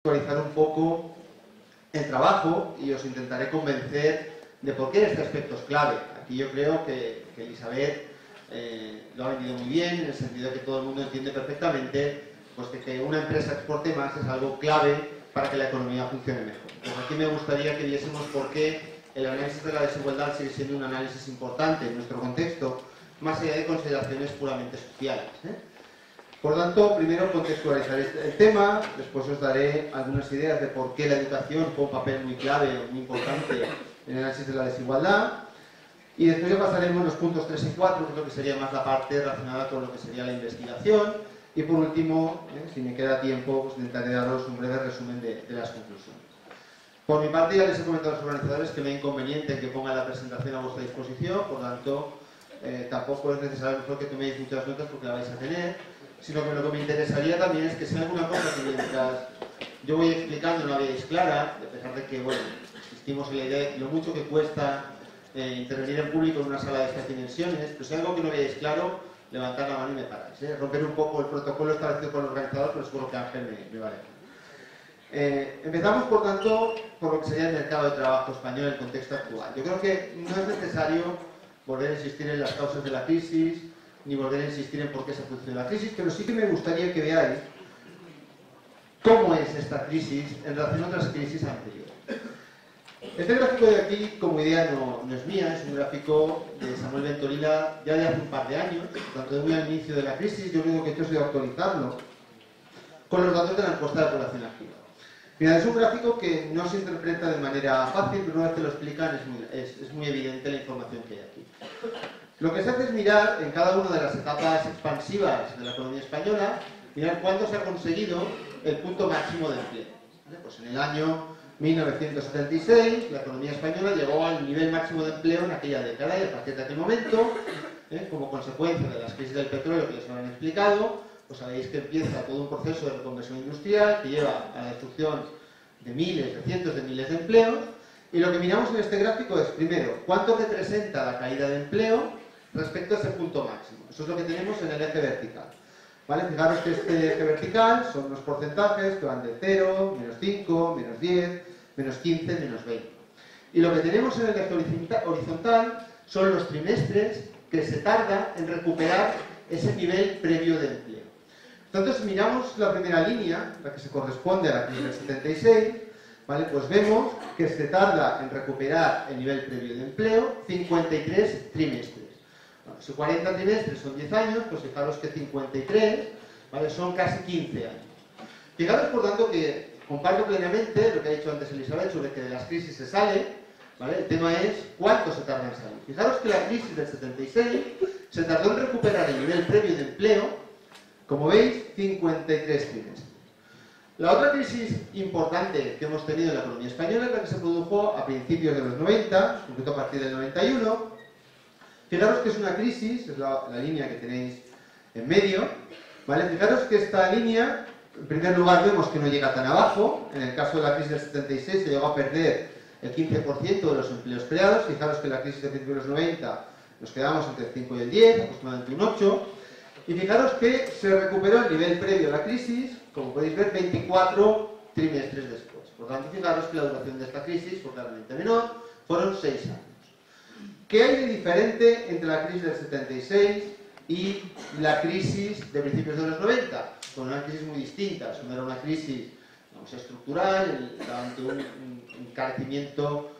actualizar un poco el trabajo y os intentaré convencer de por qué este aspecto es clave. Aquí yo creo que Elisabeth lo ha vendido muy bien, en el sentido de que todo el mundo entiende perfectamente pues, que una empresa exporte más es algo clave para que la economía funcione mejor. Pues aquí me gustaría que viésemos por qué el análisis de la desigualdad sigue siendo un análisis importante en nuestro contexto, más allá de consideraciones puramente sociales. Por tanto, primero contextualizaré el tema, después os daré algunas ideas de por qué la educación juega un papel muy clave, muy importante en el análisis de la desigualdad, y después ya pasaremos los puntos 3 y 4, que es lo que sería más la parte relacionada con lo que sería la investigación, y por último, si me queda tiempo, pues intentaré daros un breve resumen de las conclusiones. Por mi parte, ya les he comentado a los organizadores que no hay inconveniente en que ponga la presentación a vuestra disposición, por tanto, tampoco es necesario que toméis muchas notas porque la vais a tener, sino que lo que me interesaría también es que si hay alguna cosa que mientras yo voy explicando no la veáis clara, a pesar de que, bueno, insistimos en la idea de lo mucho que cuesta intervenir en público en una sala de estas dimensiones, pero si hay algo que no veáis claro, levantar la mano y me paráis. Romper un poco el protocolo establecido por el organizador, pero seguro que Ángel me vale. Empezamos, por tanto, por lo que sería el mercado de trabajo español en el contexto actual. Yo creo que no es necesario volver a insistir en las causas de la crisis, ni volver a insistir en por qué se produce la crisis, pero sí que me gustaría que veáis cómo es esta crisis en relación a otras crisis anteriores. Este gráfico de aquí, como idea, no es mía, es un gráfico de Samuel Ventolila ya de hace un par de años, tanto de muy al inicio de la crisis. Yo lo único que he hecho ha sido actualizarlo con los datos de la encuesta de población activa. Mirad, es un gráfico que no se interpreta de manera fácil, pero una vez que lo explican es muy evidente la información que hay aquí. Lo que se hace es mirar en cada una de las etapas expansivas de la economía española, mirar cuándo se ha conseguido el punto máximo de empleo. Pues en el año 1976 la economía española llegó al nivel máximo de empleo en aquella década y a partir de aquel momento, como consecuencia de las crisis del petróleo que les han explicado, pues sabéis que empieza todo un proceso de reconversión industrial que lleva a la destrucción de miles, de cientos de miles de empleos, y lo que miramos en este gráfico es, primero, cuánto representa la caída de empleo respecto a ese punto máximo. Eso es lo que tenemos en el eje vertical. ¿Vale? Fijaros que este eje vertical son los porcentajes que van de 0, menos 5, menos 10, menos 15, menos 20. Y lo que tenemos en el eje horizontal son los trimestres que se tarda en recuperar ese nivel previo de empleo. Entonces, miramos la primera línea, la que se corresponde a la crisis del 76, ¿vale? Pues vemos que se tarda en recuperar el nivel previo de empleo 53 trimestres. Bueno, si 40 trimestres son 10 años, pues fijaros que 53, ¿vale? Son casi 15 años. Fijaros, por tanto, que comparto plenamente lo que ha dicho antes Elisabeth sobre que de las crisis se sale, ¿vale? El tema es cuánto se tarda en salir. Fijaros que la crisis del 76 se tardó en recuperar el nivel previo de empleo, como veis, 53 trimestres. La otra crisis importante que hemos tenido en la economía española es la que se produjo a principios de los 90, en concreto a partir del 91. Fijaros que es una crisis, es la línea que tenéis en medio, ¿vale? Fijaros que esta línea, en primer lugar, vemos que no llega tan abajo. En el caso de la crisis del 76 se llegó a perder el 15% de los empleos creados. Fijaros que en la crisis de principios de los 90 nos quedamos entre el 5 y el 10, aproximadamente un 8. Y fijaros que se recuperó el nivel previo a la crisis, como podéis ver, 24 trimestres después. Por tanto, fijaros que la duración de esta crisis fue claramente menor, fueron 6 años. ¿Qué hay de diferente entre la crisis del 76 y la crisis de principios de los 90? Son unas crisis muy distintas. Una era una crisis, digamos, estructural, ante un encarecimiento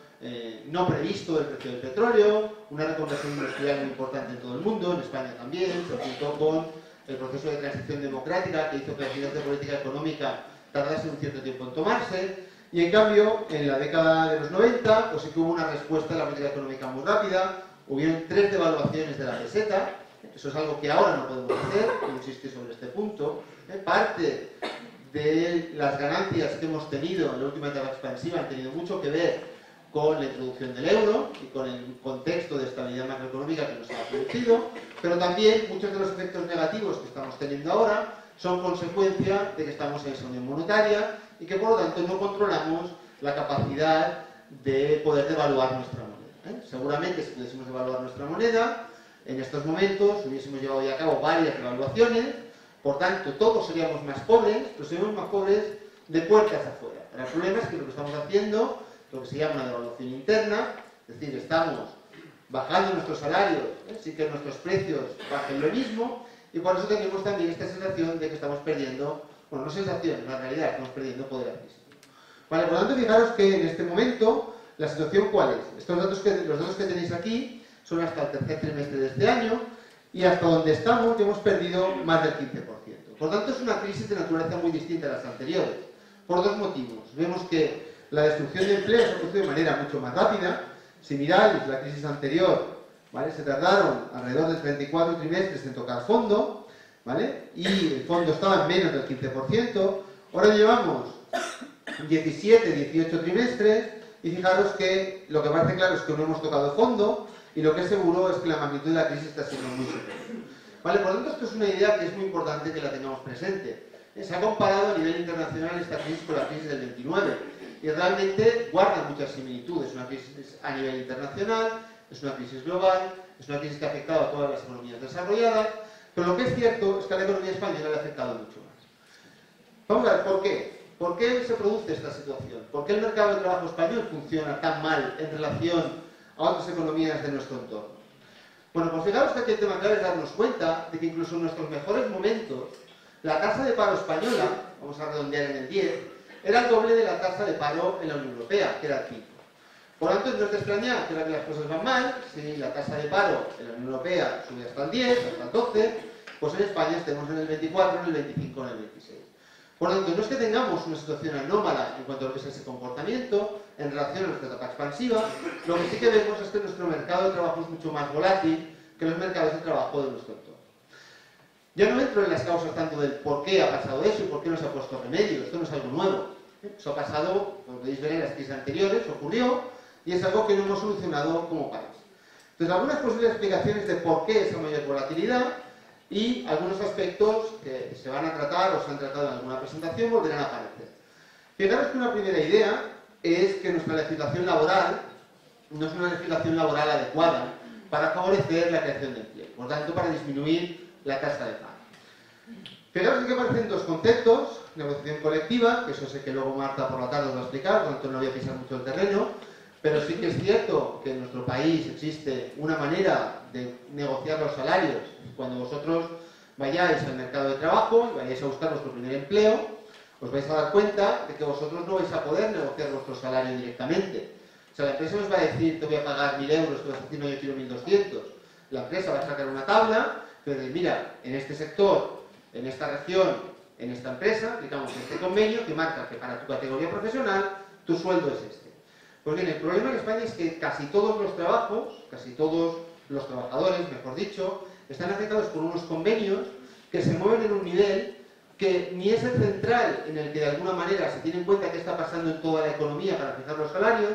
no previsto del precio del petróleo, una reconversión industrial muy importante en todo el mundo, en España también, se juntó con el proceso de transición democrática que hizo que las ideas de política económica tardasen un cierto tiempo en tomarse, y en cambio, en la década de los 90, pues sí que hubo una respuesta a la política económica muy rápida, hubieron 3 devaluaciones de la peseta, eso es algo que ahora no podemos hacer, insisto sobre este punto, parte de las ganancias que hemos tenido en la última etapa expansiva han tenido mucho que ver con la introducción del euro y con el contexto de estabilidad macroeconómica que nos ha producido, pero también muchos de los efectos negativos que estamos teniendo ahora son consecuencia de que estamos en esa unión monetaria y que por lo tanto no controlamos la capacidad de poder devaluar nuestra moneda. Seguramente si pudiésemos devaluar nuestra moneda, en estos momentos hubiésemos llevado ya a cabo varias devaluaciones, por tanto todos seríamos más pobres, pero seríamos más pobres de puertas afuera. El problema es que lo que estamos haciendo, lo que se llama una devaluación interna, es decir, estamos bajando nuestros salarios, sin que nuestros precios bajen lo mismo, y por eso tenemos también esta sensación de que estamos perdiendo, bueno, no sensación, en la realidad, estamos perdiendo poder adquisitivo. Vale, por lo tanto, fijaros que en este momento, la situación ¿cuál es? Los datos que tenéis aquí son hasta el tercer trimestre de este año, y hasta donde estamos ya hemos perdido más del 15%. Por lo tanto, es una crisis de naturaleza muy distinta a las anteriores, por dos motivos. Vemos que la destrucción de empleo se ha producido de manera mucho más rápida. Si miráis la crisis anterior, ¿vale?, se tardaron alrededor de 34 trimestres en tocar fondo, ¿vale?, y el fondo estaba en menos del 15%. Ahora llevamos 17, 18 trimestres, y fijaros que lo que parece claro es que no hemos tocado fondo, y lo que es seguro es que la magnitud de la crisis está siendo muy superior. ¿Vale? Por lo tanto, esto es una idea que es muy importante que la tengamos presente. Se ha comparado a nivel internacional esta crisis con la crisis del 29, y realmente guarda muchas similitudes. Es una crisis a nivel internacional, es una crisis global, es una crisis que ha afectado a todas las economías desarrolladas, pero lo que es cierto es que a la economía española le ha afectado mucho más. Vamos a ver, ¿por qué? ¿Por qué se produce esta situación? ¿Por qué el mercado de trabajo español funciona tan mal en relación a otras economías de nuestro entorno? Bueno, pues fijaros que aquí el tema clave es darnos cuenta de que incluso en nuestros mejores momentos, la tasa de paro española, vamos a redondear en el 10, era el doble de la tasa de paro en la Unión Europea, que era el 5. Por lo tanto, no es de extrañar que ahora que las cosas van mal, si la tasa de paro en la Unión Europea sube hasta el 10, hasta el 12, pues en España estemos en el 24, en el 25, en el 26. Por lo tanto, no es que tengamos una situación anómala en cuanto a lo que es ese comportamiento en relación a nuestra etapa expansiva, lo que sí que vemos es que nuestro mercado de trabajo es mucho más volátil que los mercados de trabajo de nuestro entorno. Ya no entro en las causas tanto del por qué ha pasado eso y por qué no se ha puesto remedio. Esto no es algo nuevo. Eso ha pasado, como podéis ver en las crisis anteriores, ocurrió, y es algo que no hemos solucionado como país. Entonces, algunas posibles explicaciones de por qué esa mayor volatilidad y algunos aspectos que se van a tratar o se han tratado en alguna presentación volverán a aparecer. Fijaros que una primera idea es que nuestra legislación laboral no es una legislación laboral adecuada para favorecer la creación de empleo, por tanto, para disminuir la tasa de paro. Fijaros que aparecen dos conceptos: negociación colectiva, que eso sé que luego Marta por la tarde os va a explicar, por lo tanto no voy a pisar mucho el terreno, pero sí que es cierto que en nuestro país existe una manera de negociar los salarios. Cuando vosotros vayáis al mercado de trabajo y vayáis a buscar vuestro primer empleo, os vais a dar cuenta de que vosotros no vais a poder negociar vuestro salario directamente. O sea, la empresa os va a decir: te voy a pagar 1.000 euros, tú vas a decir: no, yo quiero 1.200. La empresa va a sacar una tabla que va a decir: mira, en este sector, en esta región, en esta empresa, aplicamos este convenio que marca que para tu categoría profesional tu sueldo es este. Pues bien, el problema en España es que casi todos los trabajos, casi todos los trabajadores, mejor dicho, están afectados por unos convenios que se mueven en un nivel que ni es el central, en el que de alguna manera se tiene en cuenta qué está pasando en toda la economía para fijar los salarios,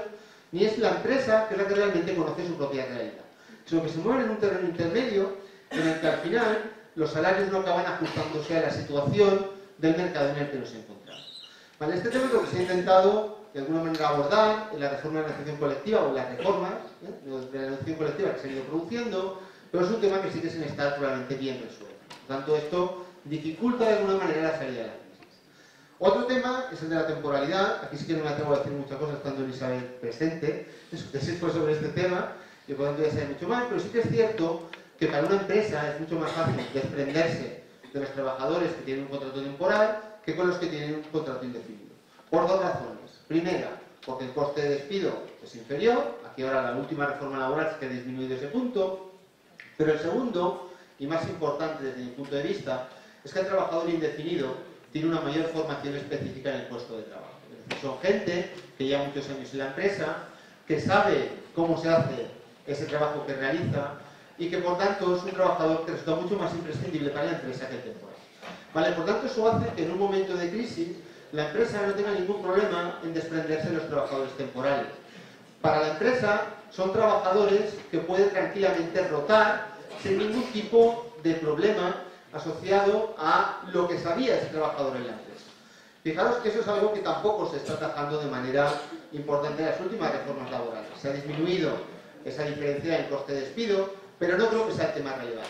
ni es la empresa, que es la que realmente conoce su propia realidad, sino que se mueven en un terreno intermedio en el que al final los salarios no acaban ajustándose a la situación del mercado en el que nos encontramos. ¿Vale? Este tema es lo que se ha intentado de alguna manera abordar en la reforma de la negociación colectiva o en las reformas de la negociación colectiva que se han ido produciendo, pero es un tema que sigue sin estar probablemente bien resuelto. Por tanto, esto dificulta de alguna manera la salida de la crisis. Otro tema es el de la temporalidad. Aquí sí que no me atrevo a decir muchas cosas estando Isabel presente, su tesis fue sobre este tema, y por tanto ya sabe mucho más, pero sí que es cierto que para una empresa es mucho más fácil desprenderse de los trabajadores que tienen un contrato temporal que con los que tienen un contrato indefinido. Por dos razones. Primera, porque el coste de despido es inferior. Aquí ahora la última reforma laboral es que ha disminuido ese punto. Pero el segundo, y más importante desde mi punto de vista, es que el trabajador indefinido tiene una mayor formación específica en el puesto de trabajo. Es decir, son gente que lleva muchos años en la empresa, que sabe cómo se hace ese trabajo que realiza y que por tanto es un trabajador que resulta mucho más imprescindible para la empresa que el temporal. ¿Vale? Por tanto, eso hace que en un momento de crisis la empresa no tenga ningún problema en desprenderse de los trabajadores temporales. Para la empresa son trabajadores que puede tranquilamente rotar sin ningún tipo de problema asociado a lo que sabía ese trabajador en la empresa. Fijaros que eso es algo que tampoco se está atajando de manera importante en las últimas reformas laborales. Se ha disminuido esa diferencia en coste de despido, pero no creo que sea el tema relevante.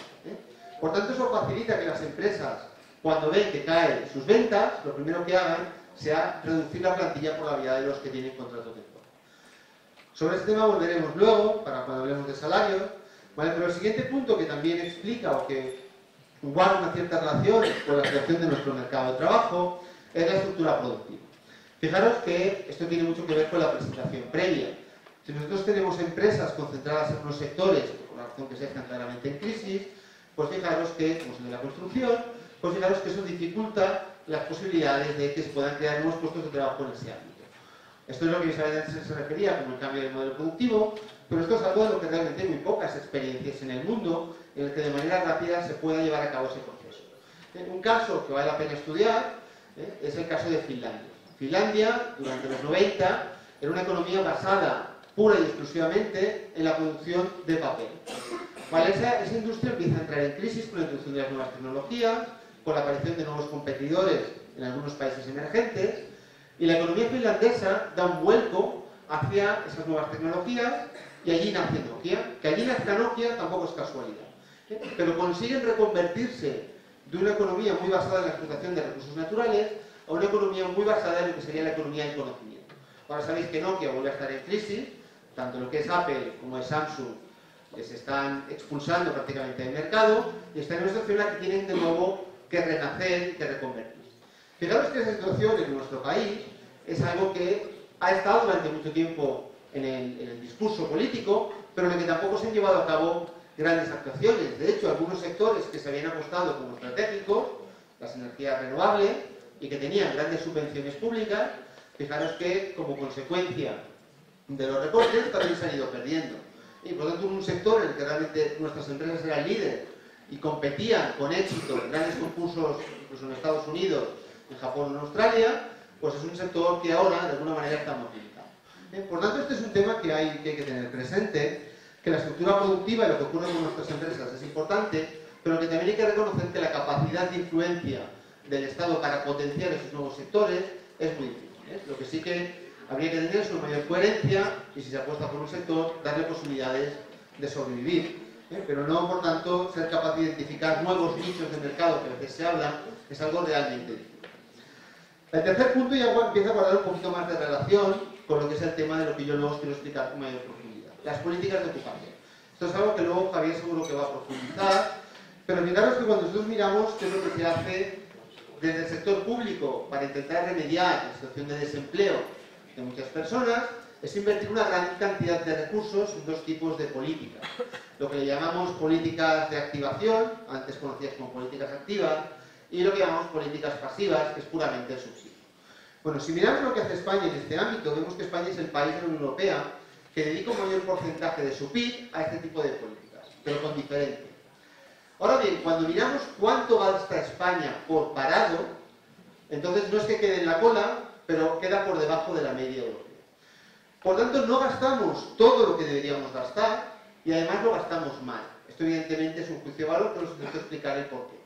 Por tanto, eso facilita que las empresas, cuando ven que caen sus ventas, lo primero que hagan sea reducir la plantilla por la vía de los que tienen contrato temporal. Sobre este tema volveremos luego, para cuando hablemos de salarios, ¿vale? Pero el siguiente punto que también explica o que guarda una cierta relación con la situación de nuestro mercado de trabajo es la estructura productiva. Fijaros que esto tiene mucho que ver con la presentación previa. Si nosotros tenemos empresas concentradas en unos sectores, por la razón que se están claramente en crisis, pues fijaros que, como es el de la construcción, pues fijaros que eso dificulta las posibilidades de que se puedan crear nuevos puestos de trabajo en ese ámbito. Esto es lo que Isabel antes se refería como el cambio del modelo productivo, pero esto es algo de lo que realmente hay muy pocas experiencias en el mundo en el que de manera rápida se pueda llevar a cabo ese proceso. Un caso que vale la pena estudiar es el caso de Finlandia. Finlandia, durante los 90, era una economía basada pura y exclusivamente en la producción de papel. Vale, esa industria empieza a entrar en crisis con la introducción de las nuevas tecnologías, con la aparición de nuevos competidores en algunos países emergentes, y la economía finlandesa da un vuelco hacia esas nuevas tecnologías y allí nace Nokia. Que allí nazca Nokia tampoco es casualidad, pero consiguen reconvertirse de una economía muy basada en la explotación de recursos naturales a una economía muy basada en lo que sería la economía del conocimiento. Ahora sabéis que Nokia vuelve a estar en crisis, tanto lo que es Apple como es Samsung se están expulsando prácticamente del mercado y están en una situación en la que tienen de nuevo que renacer y que reconvertirse. Fijaros que esa situación en nuestro país es algo que ha estado durante mucho tiempo en el discurso político, pero en el que tampoco se han llevado a cabo grandes actuaciones. De hecho, algunos sectores que se habían apostado como estratégicos, las energías renovables, y que tenían grandes subvenciones públicas, fijaros que como consecuencia de los recortes también se han ido perdiendo. Y por lo tanto, un sector en el que realmente nuestras empresas eran líderes y competían con éxito en grandes concursos, incluso en Estados Unidos, en Japón o en Australia, pues es un sector que ahora de alguna manera está muy limitado. Por tanto, este es un tema que hay que tener presente, que la estructura productiva y lo que ocurre con nuestras empresas es importante, pero que también hay que reconocer que la capacidad de influencia del Estado para potenciar esos nuevos sectores es muy difícil. Lo que sí que habría que tener es una mayor coherencia y si se apuesta por un sector, darle posibilidades de sobrevivir. Pero no, por tanto, ser capaz de identificar nuevos nichos de mercado que a veces se habla, es algo realmente difícil. El tercer punto ya empieza a guardar un poquito más de relación con lo que es el tema de lo que yo luego os quiero explicar con mayor profundidad. Las políticas de ocupación. Esto es algo que luego Javier seguro que va a profundizar, pero fijaros que cuando nosotros miramos qué es lo que se hace desde el sector público para intentar remediar la situación de desempleo de muchas personas, es invertir una gran cantidad de recursos en dos tipos de políticas. Lo que le llamamos políticas de activación, antes conocidas como políticas activas, y lo que llamamos políticas pasivas, que es puramente el subsidio. Bueno, si miramos lo que hace España en este ámbito, vemos que España es el país de la Unión Europea que dedica un mayor porcentaje de su PIB a este tipo de políticas, pero con diferencia. Ahora bien, cuando miramos cuánto gasta España por parado, entonces no es que quede en la cola, pero queda por debajo de la media europea. Por tanto, no gastamos todo lo que deberíamos gastar y además lo gastamos mal. Esto evidentemente es un juicio de valor, pero os intento explicar el porqué.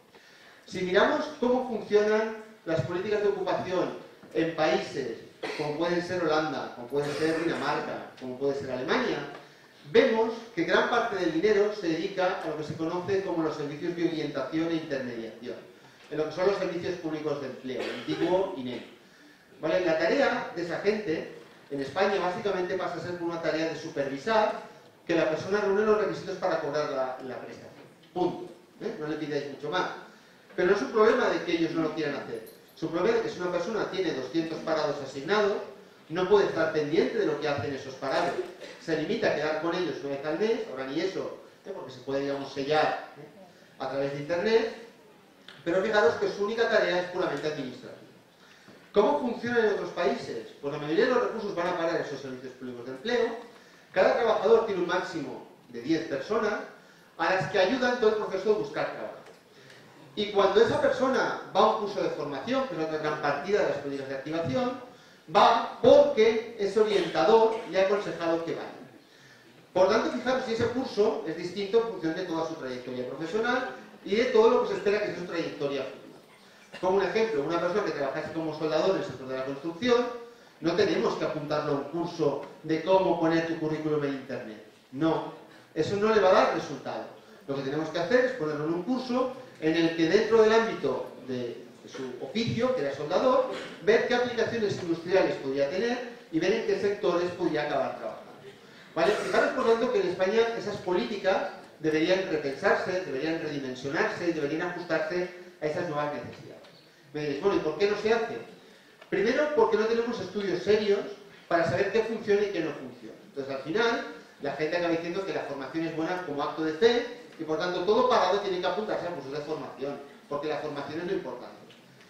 Si miramos cómo funcionan las políticas de ocupación en países como pueden ser Holanda, como puede ser Dinamarca, como puede ser Alemania, vemos que gran parte del dinero se dedica a lo que se conoce como los servicios de orientación e intermediación, en lo que son los servicios públicos de empleo, el antiguo INEM. ¿Vale? La tarea de esa gente en España básicamente pasa a ser una tarea de supervisar que la persona reúne los requisitos para cobrar la prestación. Punto. No le pidáis mucho más. Pero no es un problema de que ellos no lo quieran hacer. Es un problema de que si una persona tiene 200 parados asignados, no puede estar pendiente de lo que hacen esos parados. Se limita a quedar con ellos una vez al mes, ahora ni eso, porque se puede, digamos, sellar a través de internet, pero fijaros que su única tarea es puramente administrativa. ¿Cómo funciona en otros países? Pues la mayoría de los recursos van a parar a esos servicios públicos de empleo. Cada trabajador tiene un máximo de 10 personas a las que ayudan todo el proceso de buscar trabajo. Y cuando esa persona va a un curso de formación, que es otra gran partida de las políticas de activación, va porque ese orientador le ha aconsejado que vaya. Por tanto, fijaros si ese curso es distinto en función de toda su trayectoria profesional y de todo lo que se espera que sea su trayectoria futura. Como un ejemplo, una persona que trabajase como soldador en el sector de la construcción, no tenemos que apuntarlo a un curso de cómo poner tu currículum en internet. No, eso no le va a dar resultado. Lo que tenemos que hacer es ponerlo en un curso en el que dentro del ámbito de su oficio, que era soldador, ver qué aplicaciones industriales podría tener y ver en qué sectores podría acabar trabajando. ¿Vale? Fijaros, por tanto, que en España esas políticas deberían repensarse, deberían redimensionarse y deberían ajustarse a esas nuevas necesidades. Me diréis, bueno, ¿y por qué no se hace? Primero, porque no tenemos estudios serios para saber qué funciona y qué no funciona. Entonces, al final, la gente acaba diciendo que la formación es buena como acto de fe y, por tanto, todo pagado tiene que apuntarse a cursos de formación, porque la formación es lo importante.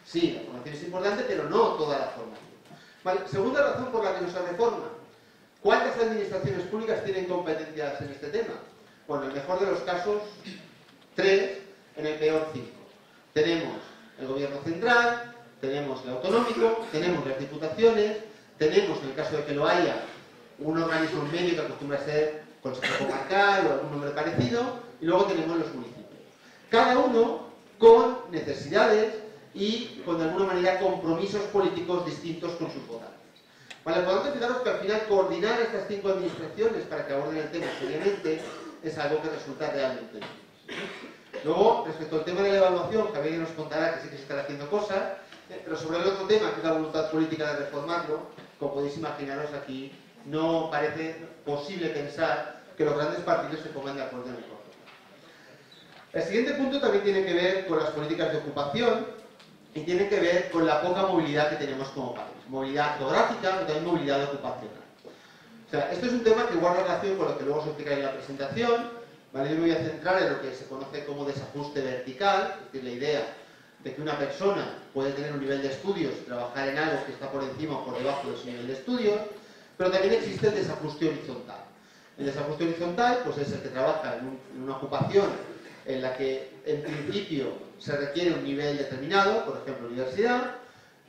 Sí, la formación es importante, pero no toda la formación. Vale, segunda razón por la que no se reforma. ¿Cuántas administraciones públicas tienen competencias en este tema? Bueno, en el mejor de los casos, 3, en el peor 5. Tenemos el gobierno central, tenemos el autonómico, tenemos las diputaciones, tenemos, en el caso de que lo haya, un organismo medio que acostumbra a ser consejo comarcal o algún nombre parecido, y luego tenemos los municipios. Cada uno con necesidades y con, de alguna manera, compromisos políticos distintos con sus votantes. Vale, por lo tanto, fijaros que al final coordinar estas 5 administraciones para que aborden el tema seriamente es algo que resulta realmente difícil. Luego, respecto al tema de la evaluación, Javier nos contará que sí que se están haciendo cosas, pero sobre el otro tema, que es la voluntad política de reformarlo, como podéis imaginaros, aquí no parece posible pensar que los grandes partidos se pongan de acuerdo en el corto plazo. El siguiente punto también tiene que ver con las políticas de ocupación y tiene que ver con la poca movilidad que tenemos como país. Movilidad geográfica, pero también movilidad ocupacional. O sea, esto es un tema que guarda relación con lo que luego os explicaré en la presentación. ¿Vale? Yo me voy a centrar en lo que se conoce como desajuste vertical, es decir, la idea de que una persona puede tener un nivel de estudios y trabajar en algo que está por encima o por debajo de su nivel de estudios, pero también existe el desajuste horizontal. El desajuste horizontal pues, es el que trabaja en una ocupación en la que en principio se requiere un nivel determinado, por ejemplo universidad,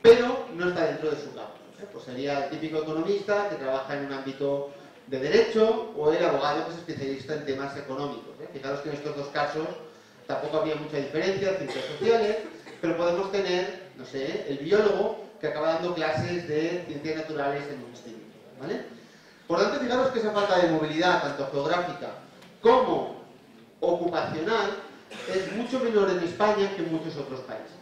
pero no está dentro de su campo. Pues sería el típico economista que trabaja en un ámbito de derecho o el abogado que es especialista en temas económicos. Fijaros que en estos dos casos tampoco habría mucha diferencia en ciencias sociales, pero podemos tener, no sé, el biólogo que acaba dando clases de ciencias naturales en un instituto. ¿Vale? Por tanto, fijaros que esa falta de movilidad, tanto geográfica como ocupacional, es mucho menor en España que en muchos otros países.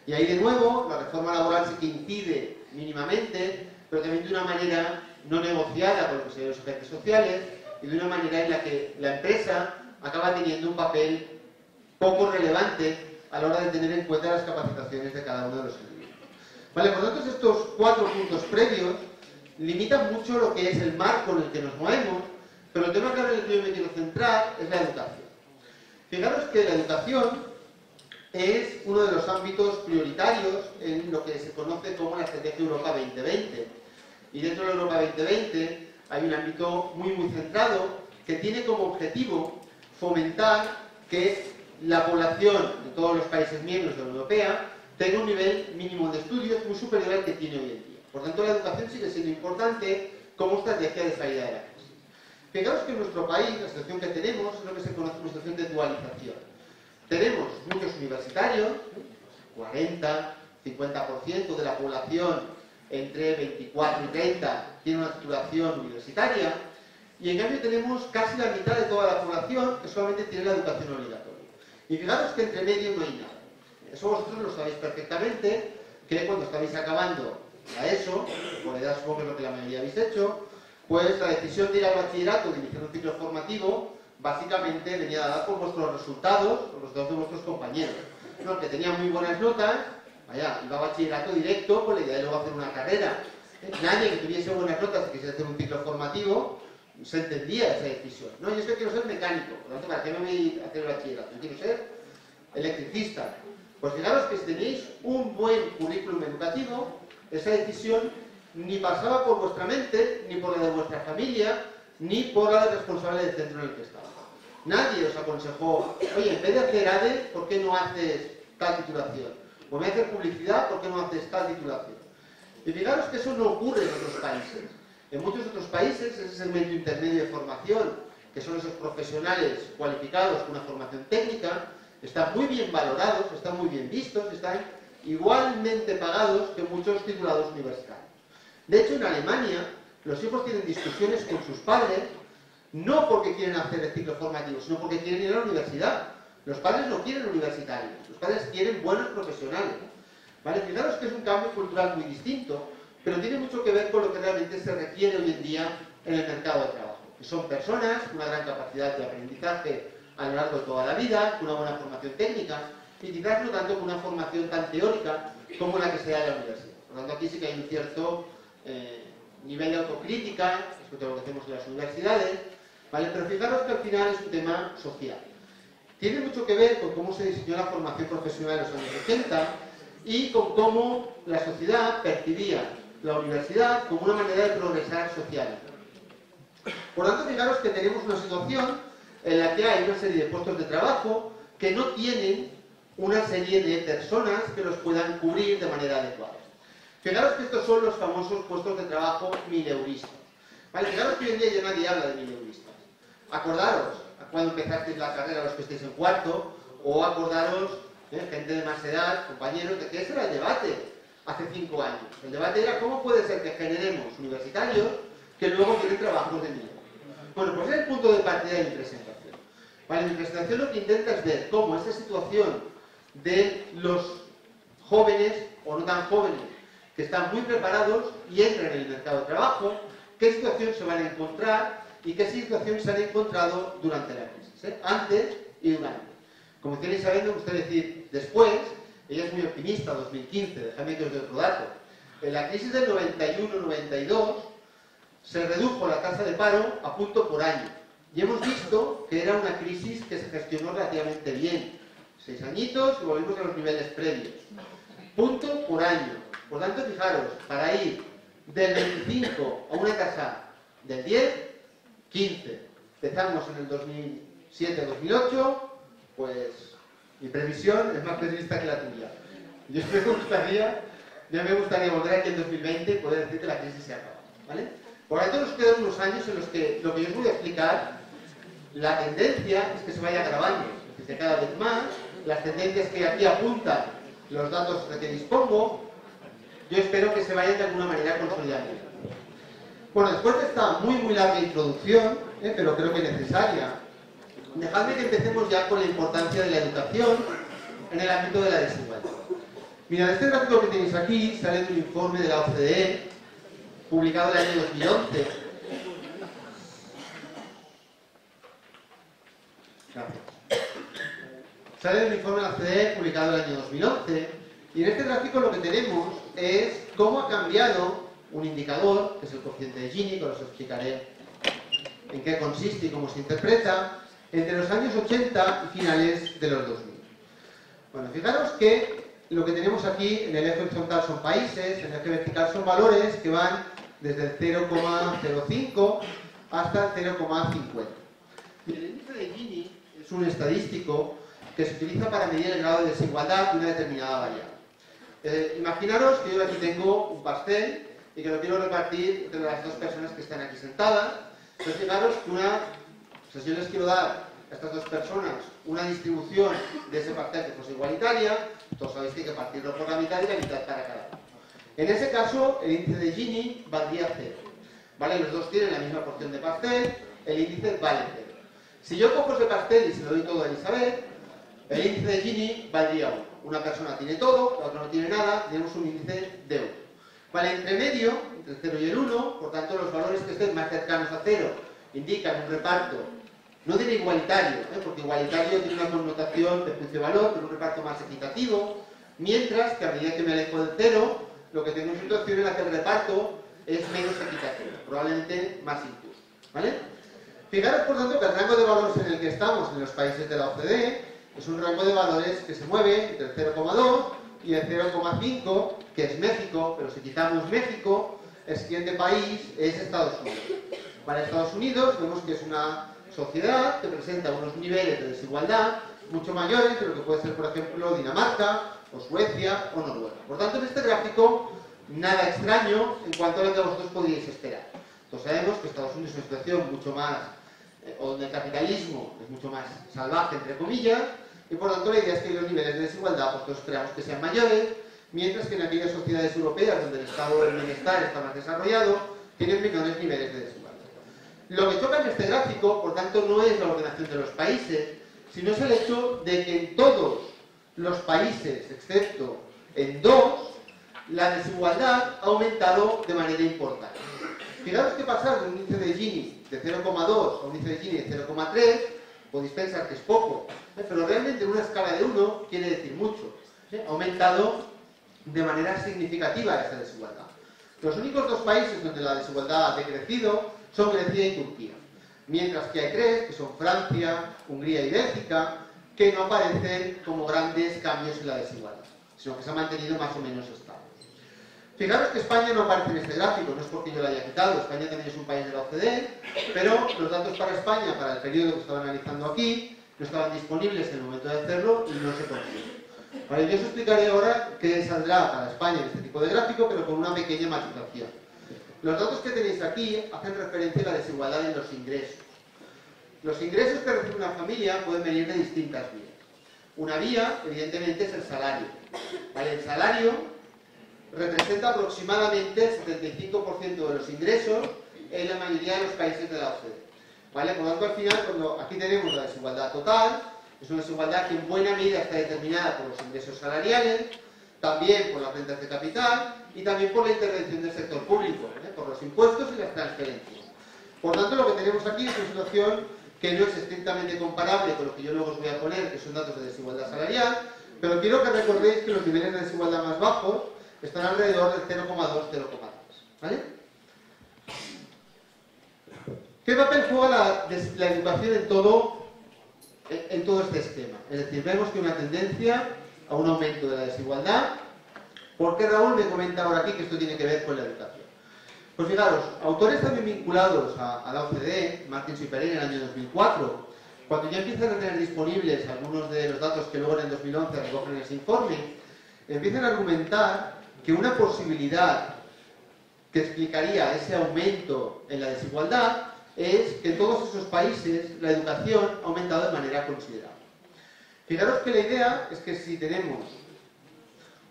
Y ahí, de nuevo, la reforma laboral sí que incide mínimamente, pero también de una manera no negociada con lo que serían los agentes sociales y de una manera en la que la empresa acaba teniendo un papel poco relevante a la hora de tener en cuenta las capacitaciones de cada uno de los individuos. Vale, por lo tanto, estos 4 puntos previos limitan mucho lo que es el marco en el que nos movemos, pero el tema claro en el que yo me quiero centrar es la educación. Fijaros que la educación es uno de los ámbitos prioritarios en lo que se conoce como la Estrategia Europa 2020. Y dentro de Europa 2020 hay un ámbito muy centrado que tiene como objetivo fomentar que la población de todos los países miembros de la Unión Europea tenga un nivel mínimo de estudios muy superior al que tiene hoy en día. Por tanto, la educación sigue siendo importante como estrategia de salida de la crisis. Fijaros que en nuestro país la situación que tenemos es lo que se conoce como situación de dualización. Tenemos muchos universitarios, 40, 50% de la población entre 24 y 30 tiene una titulación universitaria, y en cambio tenemos casi la mitad de toda la población que solamente tiene la educación obligatoria. Y fijaros que entre medio no hay nada. Eso vosotros lo sabéis perfectamente, que cuando estabais acabando la ESO, por edad supongo que es lo que la mayoría habéis hecho, pues la decisión de ir al bachillerato, de iniciar un ciclo formativo, básicamente venía dada por vuestros resultados, por los resultados de vuestros compañeros. No, que tenían muy buenas notas, vaya, iba a bachillerato directo con la idea de luego hacer una carrera. Nadie que tuviese buenas notas y quisiera hacer un ciclo formativo, se entendía esa decisión. No, yo es que quiero ser mecánico, por lo tanto, ¿para qué me voy a hacer el bachillerato? Yo quiero ser electricista. Pues fijaros que si tenéis un buen currículum educativo, esa decisión ni pasaba por vuestra mente, ni por la de vuestra familia, ni por la del responsable del centro en el que estaba. Nadie os aconsejó, oye, en vez de hacer ADE, ¿por qué no haces tal titulación? O en vez de hacer publicidad, ¿por qué no haces tal titulación? Y fijaros que eso no ocurre en otros países. En muchos otros países, ese segmento intermedio de formación, que son esos profesionales cualificados con una formación técnica, están muy bien valorados, están muy bien vistos, están igualmente pagados que muchos titulados universitarios. De hecho, en Alemania, los hijos tienen discusiones con sus padres, no porque quieren hacer el ciclo formativo, sino porque quieren ir a la universidad. Los padres no quieren universitarios, los padres quieren buenos profesionales. ¿Vale? Fijaros que es un cambio cultural muy distinto, pero tiene mucho que ver con lo que realmente se requiere hoy en día en el mercado de trabajo, que son personas con una gran capacidad de aprendizaje a lo largo de toda la vida, con una buena formación técnica, y quizás no tanto con una formación tan teórica como la que se da en la universidad. Por lo tanto, aquí sí que hay un cierto nivel de autocrítica respecto a lo que hacemos en las universidades, ¿vale? Pero fijaros que al final es un tema social. Tiene mucho que ver con cómo se diseñó la formación profesional en los años 80 y con cómo la sociedad percibía la universidad como una manera de progresar socialmente. Por lo tanto, fijaros que tenemos una situación en la que hay una serie de puestos de trabajo que no tienen una serie de personas que los puedan cubrir de manera adecuada. Fijaros que estos son los famosos puestos de trabajo mileuristas. ¿Vale? Fijaros que hoy en día ya nadie habla de mileuristas. Acordaros, cuando empezasteis la carrera, los que estéis en cuarto, o acordaros, gente de más edad, compañeros, de que ese era el debate hace 5 años. El debate era cómo puede ser que generemos universitarios que luego tienen trabajos de nivel. Bueno, pues es el punto de partida de mi presentación. Vale, mi presentación lo que intenta es ver cómo esta situación de los jóvenes, o no tan jóvenes, que están muy preparados y entran en el mercado de trabajo, qué situación se van a encontrar y qué situación se han encontrado durante la crisis, antes y durante. Como tiene Isabel, me gustaría decir después, ella es muy optimista, 2015, déjame que os dé otro dato. En la crisis del 91-92 se redujo la tasa de paro a punto por año. Y hemos visto que era una crisis que se gestionó relativamente bien. 6 añitos y volvimos a los niveles previos. Punto por año. Por tanto, fijaros, para ir del 25 a una tasa del 10, 15. Empezamos en el 2007-2008, pues mi previsión es más pesimista que la tuya. Yo me gustaría volver aquí en 2020 y poder decir que la crisis se acaba, ¿vale? Por lo tanto, nos quedan unos años en los que lo que yo os voy a explicar, la tendencia es que se vaya agravando, es decir, cada vez más, las tendencias que aquí apuntan los datos de que dispongo, yo espero que se vayan de alguna manera consolidando. Bueno, después de esta muy larga introducción, pero creo que necesaria, dejadme que empecemos ya con la importancia de la educación en el ámbito de la desigualdad. Mirad, este gráfico que tenéis aquí sale de un informe de la OCDE, publicado en el año 2011. Gracias. Sale de un informe de la OCDE, publicado en el año 2011, y en este gráfico lo que tenemos es cómo ha cambiado un indicador, que es el coeficiente de Gini, que os explicaré en qué consiste y cómo se interpreta, entre los años 80 y finales de los 2000. Bueno, fijaros que lo que tenemos aquí en el eje horizontal son países, en el eje vertical son valores que van desde el 0,05 hasta el 0,50. Y el índice de Gini es un estadístico que se utiliza para medir el grado de desigualdad de una determinada variable. Imaginaros que yo aquí tengo un pastel y que lo quiero repartir entre las dos personas que están aquí sentadas. Entonces, fijaros que si yo les quiero dar a estas dos personas una distribución de ese pastel que fuese igualitaria, todos sabéis que hay que partirlo por la mitad y la mitad para cada uno. En ese caso, el índice de Gini valdría 0. ¿Vale? Los dos tienen la misma porción de pastel, el índice vale 0. Si yo cojo ese pastel y se lo doy todo a Elizabeth, el índice de Gini valdría 1. Una persona tiene todo, la otra no tiene nada, tenemos un índice de 1. Vale, entre medio, entre el 0 y el 1, por tanto los valores que estén más cercanos a 0 indican un reparto, no diré igualitario, porque igualitario tiene una connotación de juicio-valor, pero un reparto más equitativo, mientras que a medida que me alejo del 0, lo que tengo es una situación en la que el reparto es menos equitativo, probablemente más injusto, ¿vale? Fijaros, por tanto, que el rango de valores en el que estamos en los países de la OCDE es un rango de valores que se mueve entre el 0,2 y el 0,5, que es México, pero si quitamos México, el siguiente país es Estados Unidos. Para Estados Unidos vemos que es una sociedad que presenta unos niveles de desigualdad mucho mayores de lo que puede ser, por ejemplo, Dinamarca, o Suecia, o Noruega. Por tanto, en este gráfico, nada extraño en cuanto a lo que vosotros podríais esperar. Entonces sabemos que Estados Unidos es una situación mucho más, o donde el capitalismo es mucho más salvaje, entre comillas, y por tanto la idea es que los niveles de desigualdad, pues todos esperamos que sean mayores, mientras que en aquellas sociedades europeas donde el estado del bienestar está más desarrollado, tienen menores niveles de desigualdad. Lo que choca en este gráfico, por tanto, no es la ordenación de los países, sino es el hecho de que en todos los países, excepto En 2, la desigualdad ha aumentado de manera importante. Fijaros que pasar de un índice de Gini de 0,2 a un índice de Gini de 0,3, podéis pensar que es poco, pero realmente en una escala de 1 quiere decir mucho. Ha aumentado de manera significativa esa desigualdad. Los únicos 2 países donde la desigualdad ha decrecido son Grecia y Turquía, mientras que hay 3, que son Francia, Hungría y Bélgica, que no aparecen como grandes cambios en la desigualdad, sino que se ha mantenido más o menos estable. Fijaros que España no aparece en este gráfico, no es porque yo lo haya quitado, España también es un país de la OCDE, pero los datos para España, para el periodo que estaba analizando aquí, no estaban disponibles en el momento de hacerlo y no se consiguió. Vale, yo os explicaré ahora qué saldrá para España en este tipo de gráfico, pero con una pequeña matización. Los datos que tenéis aquí hacen referencia a la desigualdad en los ingresos. Los ingresos que recibe una familia pueden venir de distintas vías. Una vía, evidentemente, es el salario. ¿Vale? El salario representa aproximadamente el 75% de los ingresos en la mayoría de los países de la OCDE. ¿Vale? Por lo tanto, al final, cuando aquí tenemos la desigualdad total, es una desigualdad que en buena medida está determinada por los ingresos salariales, también por las rentas de capital y también por la intervención del sector público, por los impuestos y las transferencias. Por tanto, lo que tenemos aquí es una situación que no es estrictamente comparable con lo que yo luego os voy a poner, que son datos de desigualdad salarial, pero quiero que recordéis que los niveles de desigualdad más bajos están alrededor del 0,2-0,3. ¿Vale? ¿Qué papel juega la educación en todo este esquema? Es decir, vemos que hay una tendencia a un aumento de la desigualdad. ¿Por qué Raúl me comenta ahora aquí que esto tiene que ver con la educación? Pues fijaros, autores también vinculados a la OCDE, Martins y Perrin en el año 2004, cuando ya empiezan a tener disponibles algunos de los datos que luego en el 2011 recogen en ese informe, empiezan a argumentar que una posibilidad que explicaría ese aumento en la desigualdad es que en todos esos países la educación ha aumentado de manera considerable. Fijaros que la idea es que si tenemos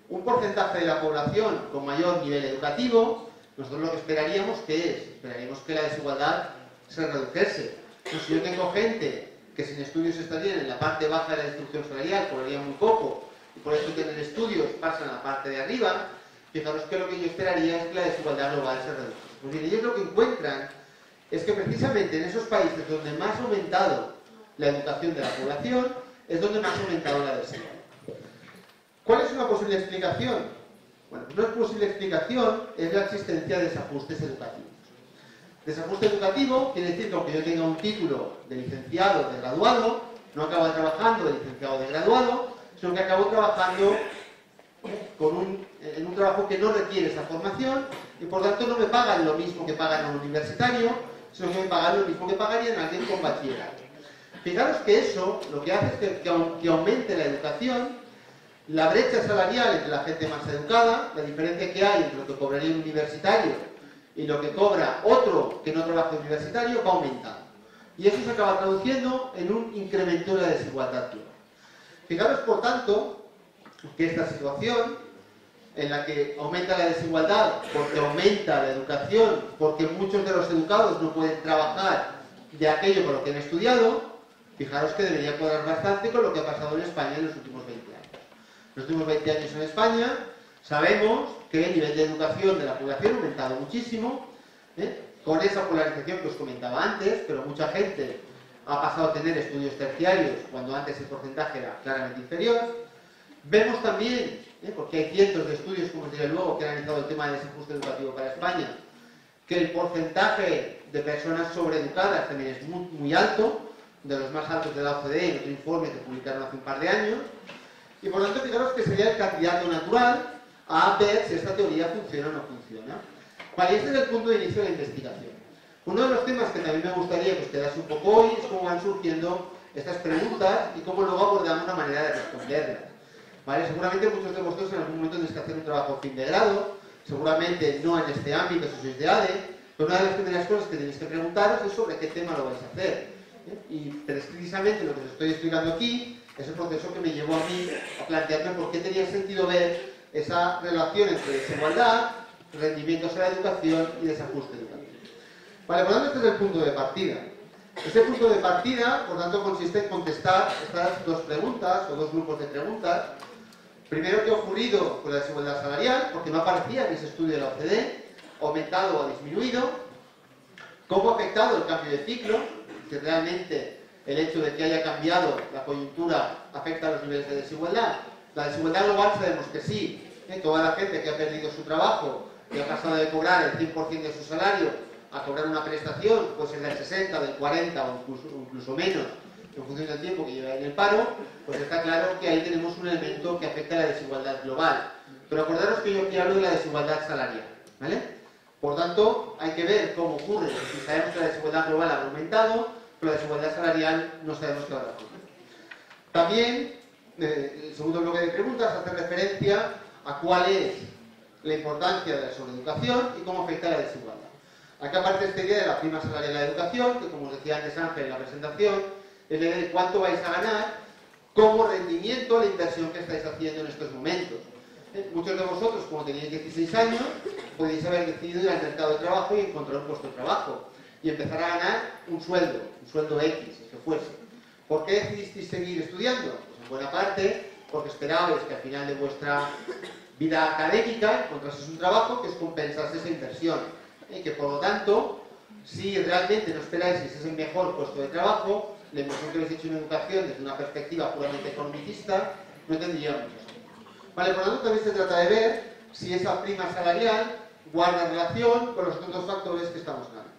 un porcentaje de la población con mayor nivel educativo, nosotros lo que esperaríamos que la desigualdad se redujese. Pues si yo tengo gente que sin estudios estarían en la parte baja de la distribución salarial, cobrarían muy poco, y por eso tienen estudios, pasan a la parte de arriba, fijaros que lo que yo esperaría es que la desigualdad global se reduzca. Pues bien, ellos lo que encuentran es que precisamente en esos países donde más ha aumentado la educación de la población, es donde más ha aumentado la desigualdad. ¿Cuál es una posible explicación? Bueno, una posible explicación es la existencia de desajustes educativos. Desajuste educativo quiere decir que aunque yo tenga un título de licenciado, de graduado, no acabo trabajando de licenciado o de graduado, sino que acabo trabajando en un trabajo que no requiere esa formación y por tanto no me pagan lo mismo que pagan a un universitario, sino que me pagan lo mismo que pagarían a alguien con bachillerato. Fijaros que eso lo que hace es que aumente la educación, la brecha salarial entre la gente más educada, la diferencia que hay entre lo que cobraría un universitario y lo que cobra otro que no trabaja universitario va aumentando. Y eso se acaba traduciendo en un incremento de la desigualdad global. Fijaros, por tanto, que esta situación en la que aumenta la desigualdad porque aumenta la educación, porque muchos de los educados no pueden trabajar de aquello por lo que han estudiado, fijaros que debería cuadrar bastante con lo que ha pasado en España en los últimos 20 años. En los últimos 20 años en España sabemos que el nivel de educación de la población ha aumentado muchísimo, con esa polarización que os comentaba antes, pero mucha gente ha pasado a tener estudios terciarios cuando antes el porcentaje era claramente inferior. Vemos también, porque hay cientos de estudios, como os diré luego, que han analizado el tema del desajuste educativo para España, que el porcentaje de personas sobreeducadas también es muy, muy alto, de los más altos de la OCDE, en otro informe que publicaron hace un par de años, y por lo tanto fijaros que sería el candidato natural a ver si esta teoría funciona o no funciona. Vale, este es el punto de inicio de la investigación. Uno de los temas que también me gustaría que os quedase un poco hoy es cómo van surgiendo estas preguntas y cómo luego abordamos una manera de responderlas. ¿Vale? Seguramente muchos de vosotros en algún momento tenéis que hacer un trabajo fin de grado, seguramente no en este ámbito si sois de ADE, pero una de las primeras cosas que tenéis que preguntaros es sobre qué tema lo vais a hacer. Y precisamente lo que os estoy explicando aquí es el proceso que me llevó a mí a plantearme por qué tenía sentido ver esa relación entre desigualdad, rendimientos en la educación y desajuste educativo. Vale, por lo tanto este es el punto de partida. Este punto de partida, por tanto, consiste en contestar estas dos preguntas o dos grupos de preguntas Primero, ¿qué ha ocurrido con la desigualdad salarial? Porque no aparecía en ese estudio de la OCDE. ¿Ha aumentado o ha disminuido? ¿Cómo ha afectado el cambio de ciclo? Si realmente el hecho de que haya cambiado la coyuntura afecta a los niveles de desigualdad. La desigualdad global sabemos que sí. Toda la gente que ha perdido su trabajo y ha pasado de cobrar el 100% de su salario a cobrar una prestación, pues en del 60, del 40 o incluso menos, en función del tiempo que lleva en el paro, pues está claro que ahí tenemos un elemento que afecta a la desigualdad global. Pero acordaros que yo aquí hablo de la desigualdad salarial, ¿vale? Por tanto, hay que ver cómo ocurre. Si sabemos que la desigualdad global ha aumentado, pero la desigualdad salarial no sabemos qué va a ocurrir. También, el segundo bloque de preguntas hace referencia a cuál es la importancia de la sobreeducación y cómo afecta a la desigualdad. Acá parte esta idea de la prima salarial de la educación, que como os decía antes Ángel en la presentación, es la idea de cuánto vais a ganar como rendimiento a la inversión que estáis haciendo en estos momentos. Muchos de vosotros, como tenéis 16 años, podéis haber decidido ir al mercado de trabajo y encontrar un puesto de trabajo y empezar a ganar un sueldo X, que fuese. ¿Por qué decidisteis seguir estudiando? Pues en buena parte porque esperabais que al final de vuestra vida académica encontraseis un trabajo que os compensase esa inversión. Y que por lo tanto, si realmente no esperáis ese mejor puesto de trabajo, la inversión que habéis hecho en educación desde una perspectiva puramente economicista no tendría mucho sentido. Vale, por lo tanto también se trata de ver si esa prima salarial guarda relación con los otros factores que estamos hablando.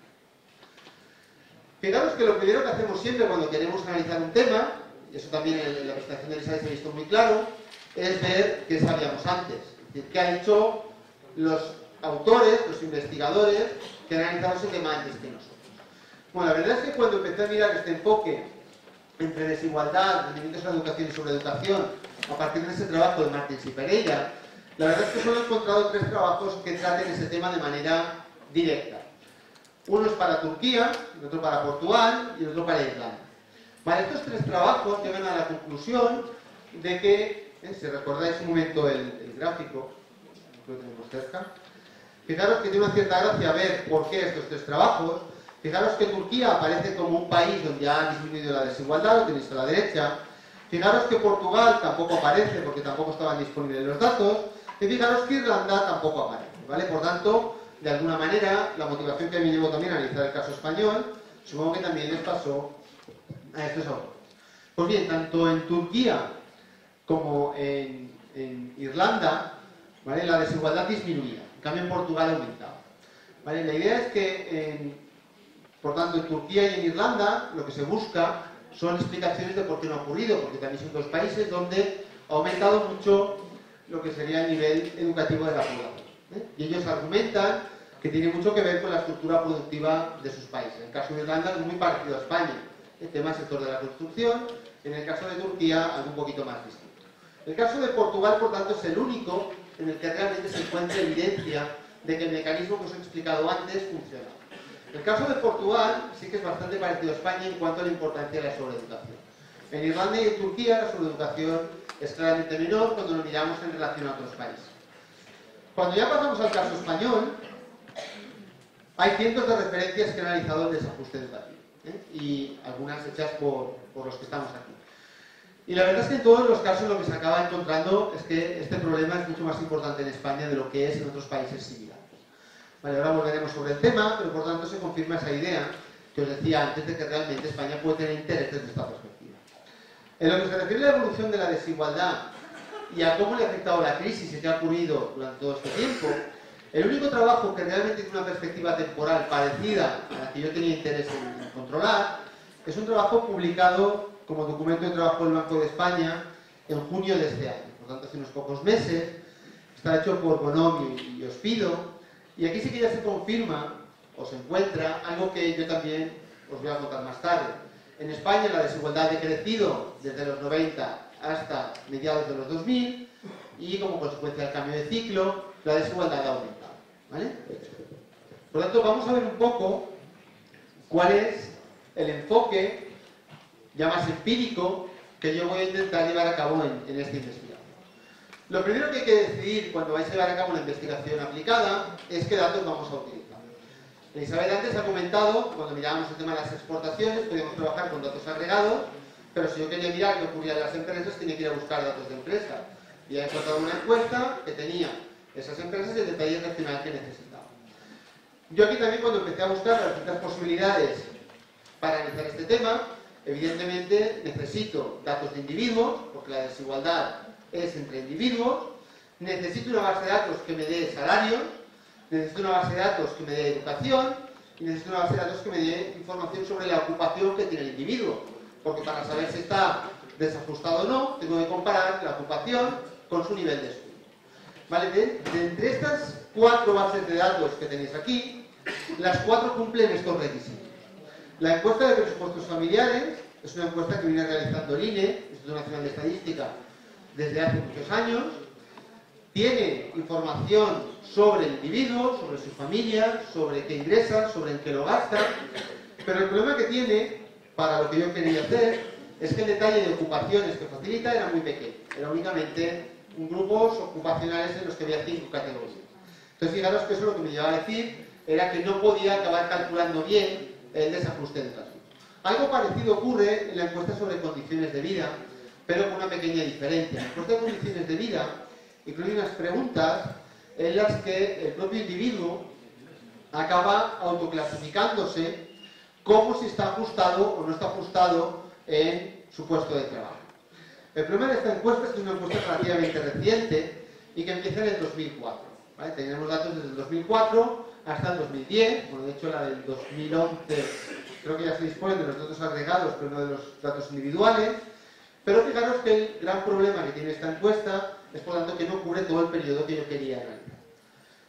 Fijaros que lo primero que hacemos siempre cuando queremos analizar un tema, y eso también en la presentación de Elizabeth se ha visto muy claro, es ver qué sabíamos antes, es decir, qué han hecho los autores, los investigadores que han analizado ese tema antes que nosotros. Bueno, la verdad es que cuando empecé a mirar este enfoque entre desigualdad, rendimientos en la educación y sobreeducación, a partir de ese trabajo de Martins y Pereira, la verdad es que solo he encontrado 3 trabajos que traten ese tema de manera directa. Uno es para Turquía, el otro para Portugal y el otro para Irlanda. Vale, estos 3 trabajos llegan a la conclusión de que, si recordáis un momento el gráfico, lo tenemos cerca, fijaros que tiene una cierta gracia ver por qué estos 3 trabajos. Fijaros que Turquía aparece como un país donde ha disminuido la desigualdad, lo tenéis a la derecha. Fijaros que Portugal tampoco aparece porque tampoco estaban disponibles los datos. Y fijaros que Irlanda tampoco aparece, ¿vale? Por tanto, de alguna manera, la motivación que me llevó también a analizar el caso español, supongo que también les pasó a estos autores. Pues bien, tanto en Turquía como en Irlanda, ¿vale?, la desigualdad disminuía. En cambio, en Portugal aumentaba. ¿Vale? La idea es que, por tanto, en Turquía y en Irlanda, lo que se busca son explicaciones de por qué no ha ocurrido, porque también son 2 países donde ha aumentado mucho lo que sería el nivel educativo de la población. Y ellos argumentan que tiene mucho que ver con la estructura productiva de sus países. En el caso de Irlanda es muy parecido a España, el tema del sector de la construcción. En el caso de Turquía, algo un poquito más distinto. El caso de Portugal, por tanto, es el único en el que realmente se encuentra evidencia de que el mecanismo que os he explicado antes funciona. El caso de Portugal sí que es bastante parecido a España en cuanto a la importancia de la sobreeducación. En Irlanda y en Turquía la sobreeducación es claramente menor cuando lo miramos en relación a otros países. Cuando ya pasamos al caso español, hay cientos de referencias que han analizado el desajuste educativo, y algunas hechas por los que estamos aquí. Y la verdad es que en todos los casos lo que se acaba encontrando es que este problema es mucho más importante en España de lo que es en otros países similares. Vale, ahora volveremos sobre el tema, pero por tanto se confirma esa idea que os decía antes de que realmente España puede tener interés desde esta perspectiva. En lo que se refiere a la evolución de la desigualdad y a cómo le ha afectado la crisis y qué ha ocurrido durante todo este tiempo, el único trabajo que realmente tiene una perspectiva temporal parecida a la que yo tenía interés en controlar es un trabajo publicado como documento de trabajo del Banco de España en junio de este año, por tanto hace unos pocos meses. Está hecho por Bonomi y Ospido, y aquí sí que ya se confirma o se encuentra algo que yo también os voy a contar más tarde. En España la desigualdad ha decrecido desde los 90 hasta mediados de los 2000 y como consecuencia del cambio de ciclo la desigualdad ha aumentado, ¿vale? Por lo tanto, vamos a ver un poco cuál es el enfoque ya más empírico que yo voy a intentar llevar a cabo en esta investigación. Lo primero que hay que decidir cuando vais a llevar a cabo una investigación aplicada es qué datos vamos a utilizar. Elizabeth antes ha comentado, cuando mirábamos el tema de las exportaciones, podíamos trabajar con datos agregados, pero si yo quería mirar qué ocurría en las empresas, tenía que ir a buscar datos de empresa. Y ha encontrado una encuesta que tenía esas empresas y el detalle regional que necesitaba. Yo aquí también, cuando empecé a buscar las distintas posibilidades para analizar este tema, evidentemente necesito datos de individuos, porque la desigualdad es entre individuos, necesito una base de datos que me dé salarios, necesito una base de datos que me dé educación y necesito una base de datos que me dé información sobre la ocupación que tiene el individuo, porque para saber si está desajustado o no, tengo que comparar la ocupación con su nivel de estudio. ¿Vale? De entre estas 4 bases de datos que tenéis aquí, las 4 cumplen estos requisitos. La encuesta de presupuestos familiares es una encuesta que viene realizando el INE, Instituto Nacional de Estadística, desde hace muchos años. Tiene información sobre el individuo, sobre su familia, sobre qué ingresa, sobre en qué lo gasta, pero el problema que tiene, para lo que yo quería hacer, es que el detalle de ocupaciones que facilita era muy pequeño. Era únicamente grupos ocupacionales en los que había 5 categorías. Entonces, fijaros que eso lo que me llevaba a decir era que no podía acabar calculando bien el desajuste del gasto. Algo parecido ocurre en la encuesta sobre condiciones de vida, pero con una pequeña diferencia. La encuesta de condiciones de vida incluye unas preguntas en las que el propio individuo acaba autoclasificándose como si está ajustado o no está ajustado en su puesto de trabajo. El problema de esta encuesta es que es una encuesta relativamente reciente y que empieza en el 2004. ¿Vale? Tenemos datos desde el 2004 hasta el 2010, bueno, de hecho la del 2011 creo que ya se disponen de los datos agregados, pero no de los datos individuales. Pero fijaros que el gran problema que tiene esta encuesta es, por tanto, que no cubre todo el periodo que yo quería analizar.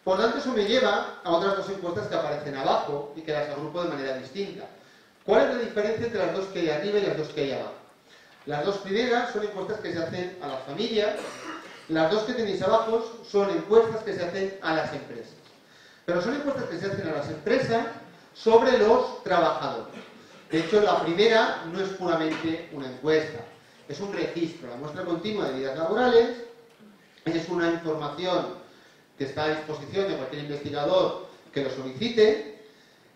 Por tanto, eso me lleva a otras 2 encuestas que aparecen abajo y que las agrupo de manera distinta. ¿Cuál es la diferencia entre las 2 que hay arriba y las 2 que hay abajo? Las 2 primeras son encuestas que se hacen a las familias, las 2 que tenéis abajo son encuestas que se hacen a las empresas. Pero son encuestas que se hacen a las empresas sobre los trabajadores. De hecho, la primera no es puramente una encuesta, es un registro. La muestra continua de vidas laborales es una información que está a disposición de cualquier investigador que lo solicite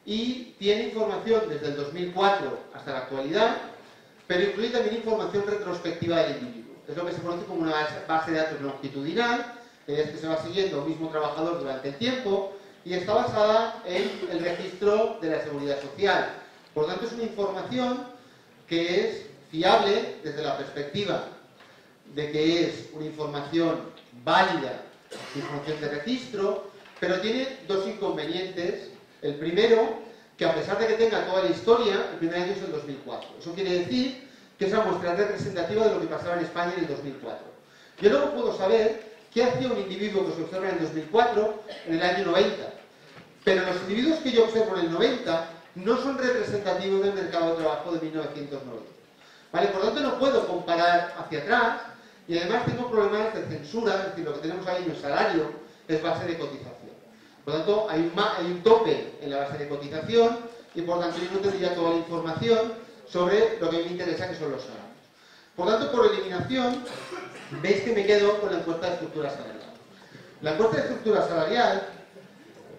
y tiene información desde el 2004 hasta la actualidad, pero incluye también información retrospectiva del individuo. Es lo que se conoce como una base de datos longitudinal, es que se va siguiendo a un mismo trabajador durante el tiempo y está basada en el registro de la Seguridad Social. Por lo tanto, es una información que es fiable desde la perspectiva de que es una información válida, información de registro, pero tiene 2 inconvenientes. El primero, que a pesar de que tenga toda la historia, el primer año es el 2004. Eso quiere decir que es una muestra representativa de lo que pasaba en España en el 2004. Yo luego puedo saber qué hacía un individuo que se observa en el 2004 en el año 90. Pero los individuos que yo observo en el 90 no son representativos del mercado de trabajo de 1990. ¿Vale? Por lo tanto, no puedo comparar hacia atrás y además tengo problemas de censura, es decir, lo que tenemos ahí no es salario, es base de cotización. Por lo tanto, hay un tope en la base de cotización y por tanto yo no tendría toda la información sobre lo que me interesa, que son los salarios. Por tanto, por eliminación, veis que me quedo con la encuesta de estructura salarial. La encuesta de estructura salarial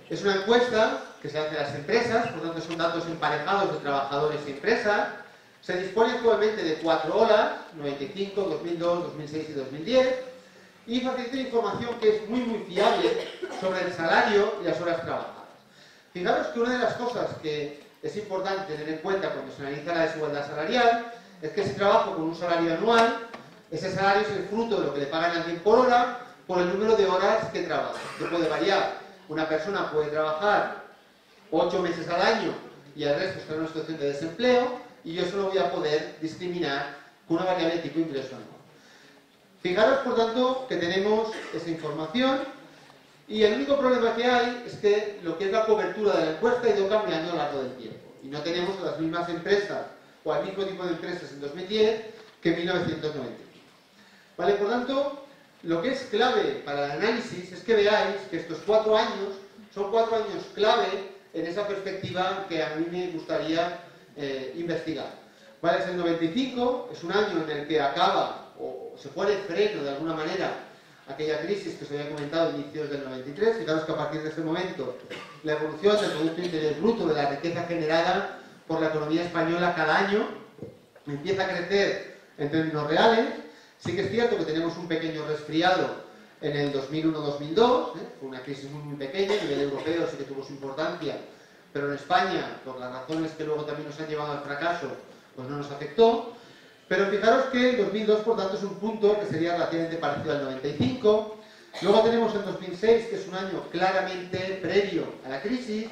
es una encuesta que se hace a las empresas, por tanto son datos emparejados de trabajadores y empresas. Se dispone actualmente de 4 olas, 95, 2002, 2006 y 2010, y facilita información que es muy fiable sobre el salario y las horas trabajadas. Fijaros que una de las cosas que es importante tener en cuenta cuando se analiza la desigualdad salarial es que si trabajo con un salario anual, ese salario es el fruto de lo que le pagan a alguien por hora, por el número de horas que trabaja, que puede variar. Una persona puede trabajar 8 meses al año y el resto está en una situación de desempleo, y yo solo voy a poder discriminar con una variable tipo ingreso anual. Fijaros, por tanto, que tenemos esa información y el único problema que hay es que lo que es la cobertura de la encuesta ha ido cambiando a lo largo del tiempo. Y no tenemos las mismas empresas o el mismo tipo de empresas en 2010 que en 1995. ¿Vale? Por tanto, lo que es clave para el análisis es que veáis que estos 4 años son 4 años clave en esa perspectiva que a mí me gustaría investigar. ¿Vale? Es el 95, es un año en el que acaba o se pone freno de alguna manera aquella crisis que os había comentado a inicios del 93. Fijaros que a partir de ese momento la evolución del Producto Interior Bruto, de la riqueza generada por la economía española cada año, empieza a crecer en términos reales, Sí que es cierto que tenemos un pequeño resfriado en el 2001-2002, fue una crisis muy pequeña, a nivel europeo sí que tuvo su importancia, pero en España, por las razones que luego también nos han llevado al fracaso, pues no nos afectó. Pero fijaros que el 2002, por tanto, es un punto que sería relativamente parecido al 95. Luego tenemos el 2006, que es un año claramente previo a la crisis,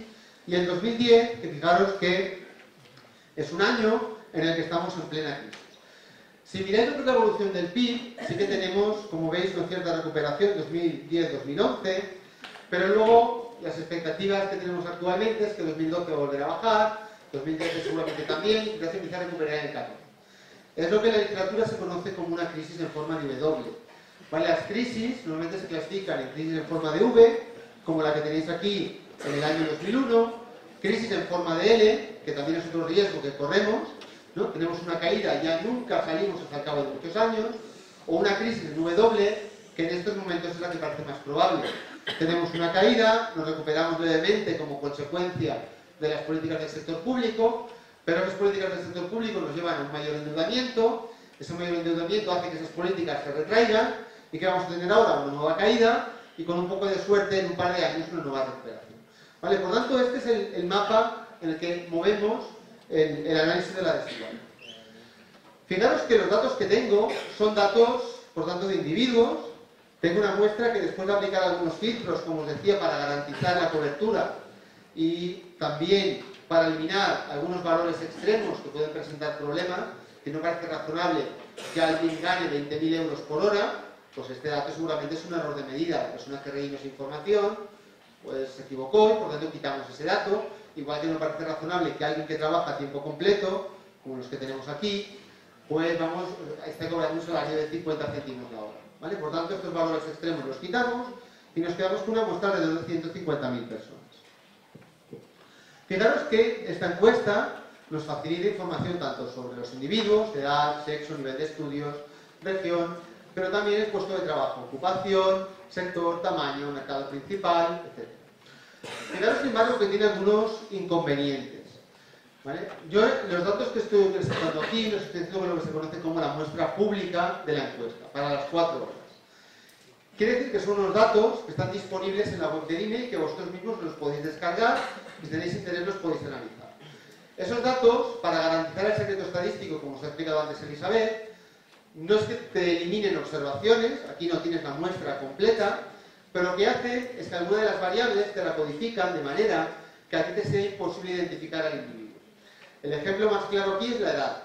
y el 2010, que fijaros que es un año en el que estamos en plena crisis. Si miráis la evolución del PIB, sí que tenemos, como veis, una cierta recuperación 2010-2011, pero luego las expectativas que tenemos actualmente es que 2012 va a volver a bajar, 2013 seguramente también, y quizás empieza a recuperar en el 14. Es lo que en la literatura se conoce como una crisis en forma de W. ¿Vale? Las crisis normalmente se clasifican en crisis en forma de V, como la que tenéis aquí en el año 2001, crisis en forma de L, que también es otro riesgo que corremos, ¿no? Tenemos una caída y ya nunca salimos hasta el cabo de muchos años, o una crisis en W, que en estos momentos es la que parece más probable. Tenemos una caída, nos recuperamos levemente como consecuencia de las políticas del sector público, pero esas políticas del sector público nos llevan a un mayor endeudamiento, ese mayor endeudamiento hace que esas políticas se retraigan y que vamos a tener ahora una nueva caída y con un poco de suerte en un par de años una nueva recuperación. ¿Vale? Por tanto, este es el mapa en el que movemos el análisis de la desigualdad. Fijaros que los datos que tengo son datos, por tanto, de individuos. Tengo una muestra que después de aplicar algunos filtros, como os decía, para garantizar la cobertura y también para eliminar algunos valores extremos que pueden presentar problemas, que no parece razonable que alguien gane 20.000 euros por hora, pues este dato seguramente es un error de medida. La persona que relleno esa información pues se equivocó y por tanto quitamos ese dato. Igual que no parece razonable que alguien que trabaja a tiempo completo, como los que tenemos aquí, pues esté cobrando un salario de 50 céntimos la hora. ¿Vale? Por tanto, estos valores extremos los quitamos y nos quedamos con una muestra de 250.000 personas. Fijaros que esta encuesta nos facilita información tanto sobre los individuos, edad, sexo, nivel de estudios, región, pero también el puesto de trabajo, ocupación, sector, tamaño, mercado principal, etc. Fijaros, sin embargo, que tiene algunos inconvenientes. ¿Vale? Yo los datos que estoy presentando aquí los estoy haciendo con lo que se conoce como la muestra pública de la encuesta, para las 4 horas. Quiere decir que son unos datos que están disponibles en la web de INE y que vosotros mismos los podéis descargar y si tenéis interés los podéis analizar. Esos datos, para garantizar el secreto estadístico, como os ha explicado antes Elizabeth, no es que te eliminen observaciones, aquí no tienes la muestra completa, pero lo que hace es que alguna de las variables te la codifican de manera que a ti te sea imposible identificar al individuo. El ejemplo más claro aquí es la edad.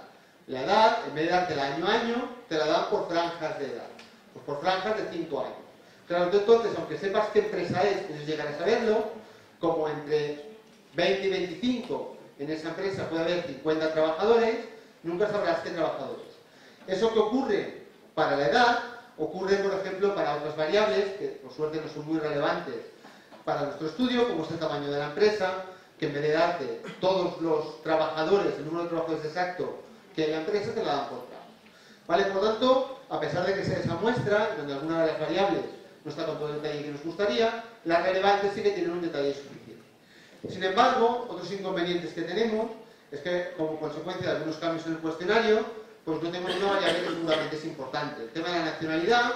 La edad, en vez de dártela año a año, te la dan por franjas de edad. Pues por franjas de 5 años. Claro, tú entonces, aunque sepas qué empresa es, puedes llegar a saberlo, como entre 20 y 25 en esa empresa puede haber 50 trabajadores, nunca sabrás qué trabajadores. Eso que ocurre para la edad, ocurre, por ejemplo, para otras variables, que por suerte no son muy relevantes para nuestro estudio, como es el tamaño de la empresa, que en vez de darte todos los trabajadores, el número de trabajadores exacto que hay en la empresa, te la dan por tramos. ¿Vale? Por tanto, a pesar de que sea esa muestra, donde alguna de las variables no está con todo el detalle que nos gustaría, las relevantes sí que tienen un detalle suficiente. Sin embargo, otros inconvenientes que tenemos es que, como consecuencia de algunos cambios en el cuestionario, pues no tenemos una variable que seguramente es importante. El tema de la nacionalidad,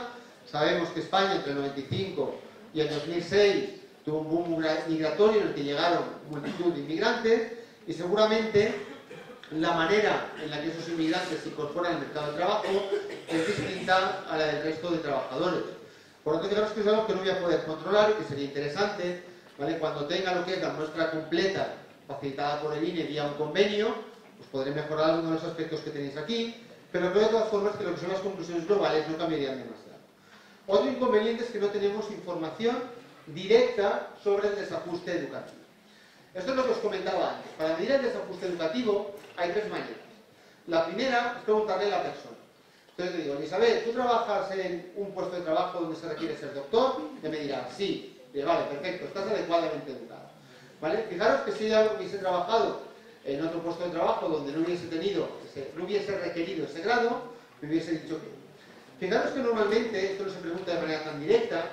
sabemos que España entre el 95 y el 2006 tuvo un boom migratorio en el que llegaron multitud de inmigrantes y seguramente la manera en la que esos inmigrantes se incorporan al mercado de trabajo es distinta a la del resto de trabajadores. Por lo tanto, fijaros que es algo que no voy a poder controlar y que sería interesante, ¿vale? Cuando tenga lo que es la muestra completa facilitada por el INE vía un convenio, pues podré mejorar algunos de los aspectos que tenéis aquí, pero creo de todas formas que lo que son las conclusiones globales no cambiarían demasiado. Otro inconveniente es que no tenemos información directa sobre el desajuste educativo. Esto es lo que os comentaba antes. Para medir el desajuste educativo hay 3 maneras. La primera es preguntarle a la persona. Entonces le digo, Elizabeth, ¿tú trabajas en un puesto de trabajo donde se requiere ser doctor? Y me dirá, sí. Y digo, vale, perfecto, estás adecuadamente educado. ¿Vale? Fijaros que si ella hubiese trabajado en otro puesto de trabajo donde no hubiese requerido ese grado, me hubiese dicho que. Fijaros que normalmente esto no se pregunta de manera tan directa,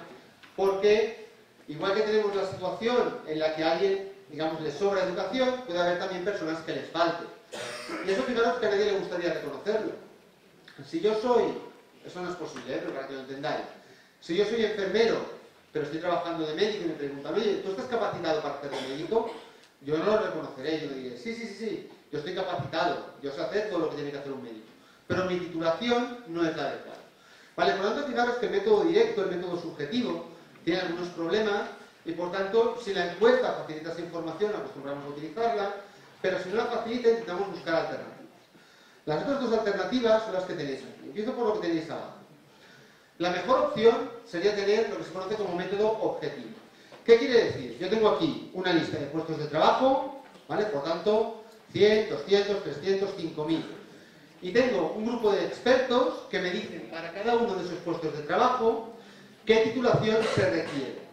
porque igual que tenemos la situación en la que a alguien, digamos, le sobra educación, puede haber también personas que les falte. Y eso fijaros que a nadie le gustaría reconocerlo. Si yo soy Eso no es posible, pero para que lo entendáis. Si yo soy enfermero, pero estoy trabajando de médico y me preguntan, oye, ¿tú estás capacitado para hacer de médico? Yo no lo reconoceré, yo diré, sí, yo estoy capacitado, yo sé hacer todo lo que tiene que hacer un médico. Pero mi titulación no es la adecuada. Vale, por lo tanto, fijaros que el método directo, el método subjetivo, tiene algunos problemas y, por tanto, si la encuesta facilita esa información, acostumbramos a utilizarla, pero si no la facilita, intentamos buscar alternativas. Las otras dos alternativas son las que tenéis aquí. Empiezo por lo que tenéis abajo. La mejor opción sería tener lo que se conoce como método objetivo. ¿Qué quiere decir? Yo tengo aquí una lista de puestos de trabajo, ¿vale? Por tanto, 100, 200, 300, 5.000. Y tengo un grupo de expertos que me dicen para cada uno de esos puestos de trabajo qué titulación se requiere.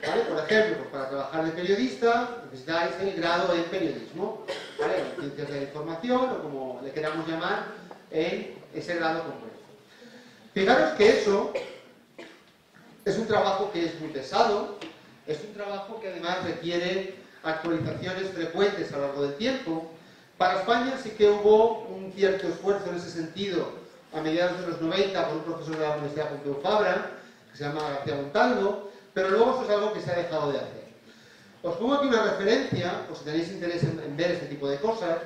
¿Vale? Por ejemplo, pues para trabajar de periodista necesitáis el grado en periodismo, ¿vale? En ciencias de la información o como le queramos llamar en ese grado concreto. Fijaros que eso es un trabajo que es muy pesado, es un trabajo que además requiere actualizaciones frecuentes a lo largo del tiempo. Para España sí que hubo un cierto esfuerzo en ese sentido a mediados de los 90 por un profesor de la Universidad Pompeu Fabra, que se llama García Montalvo, pero luego eso es algo que se ha dejado de hacer. Os pongo aquí una referencia, por si tenéis interés en ver este tipo de cosas,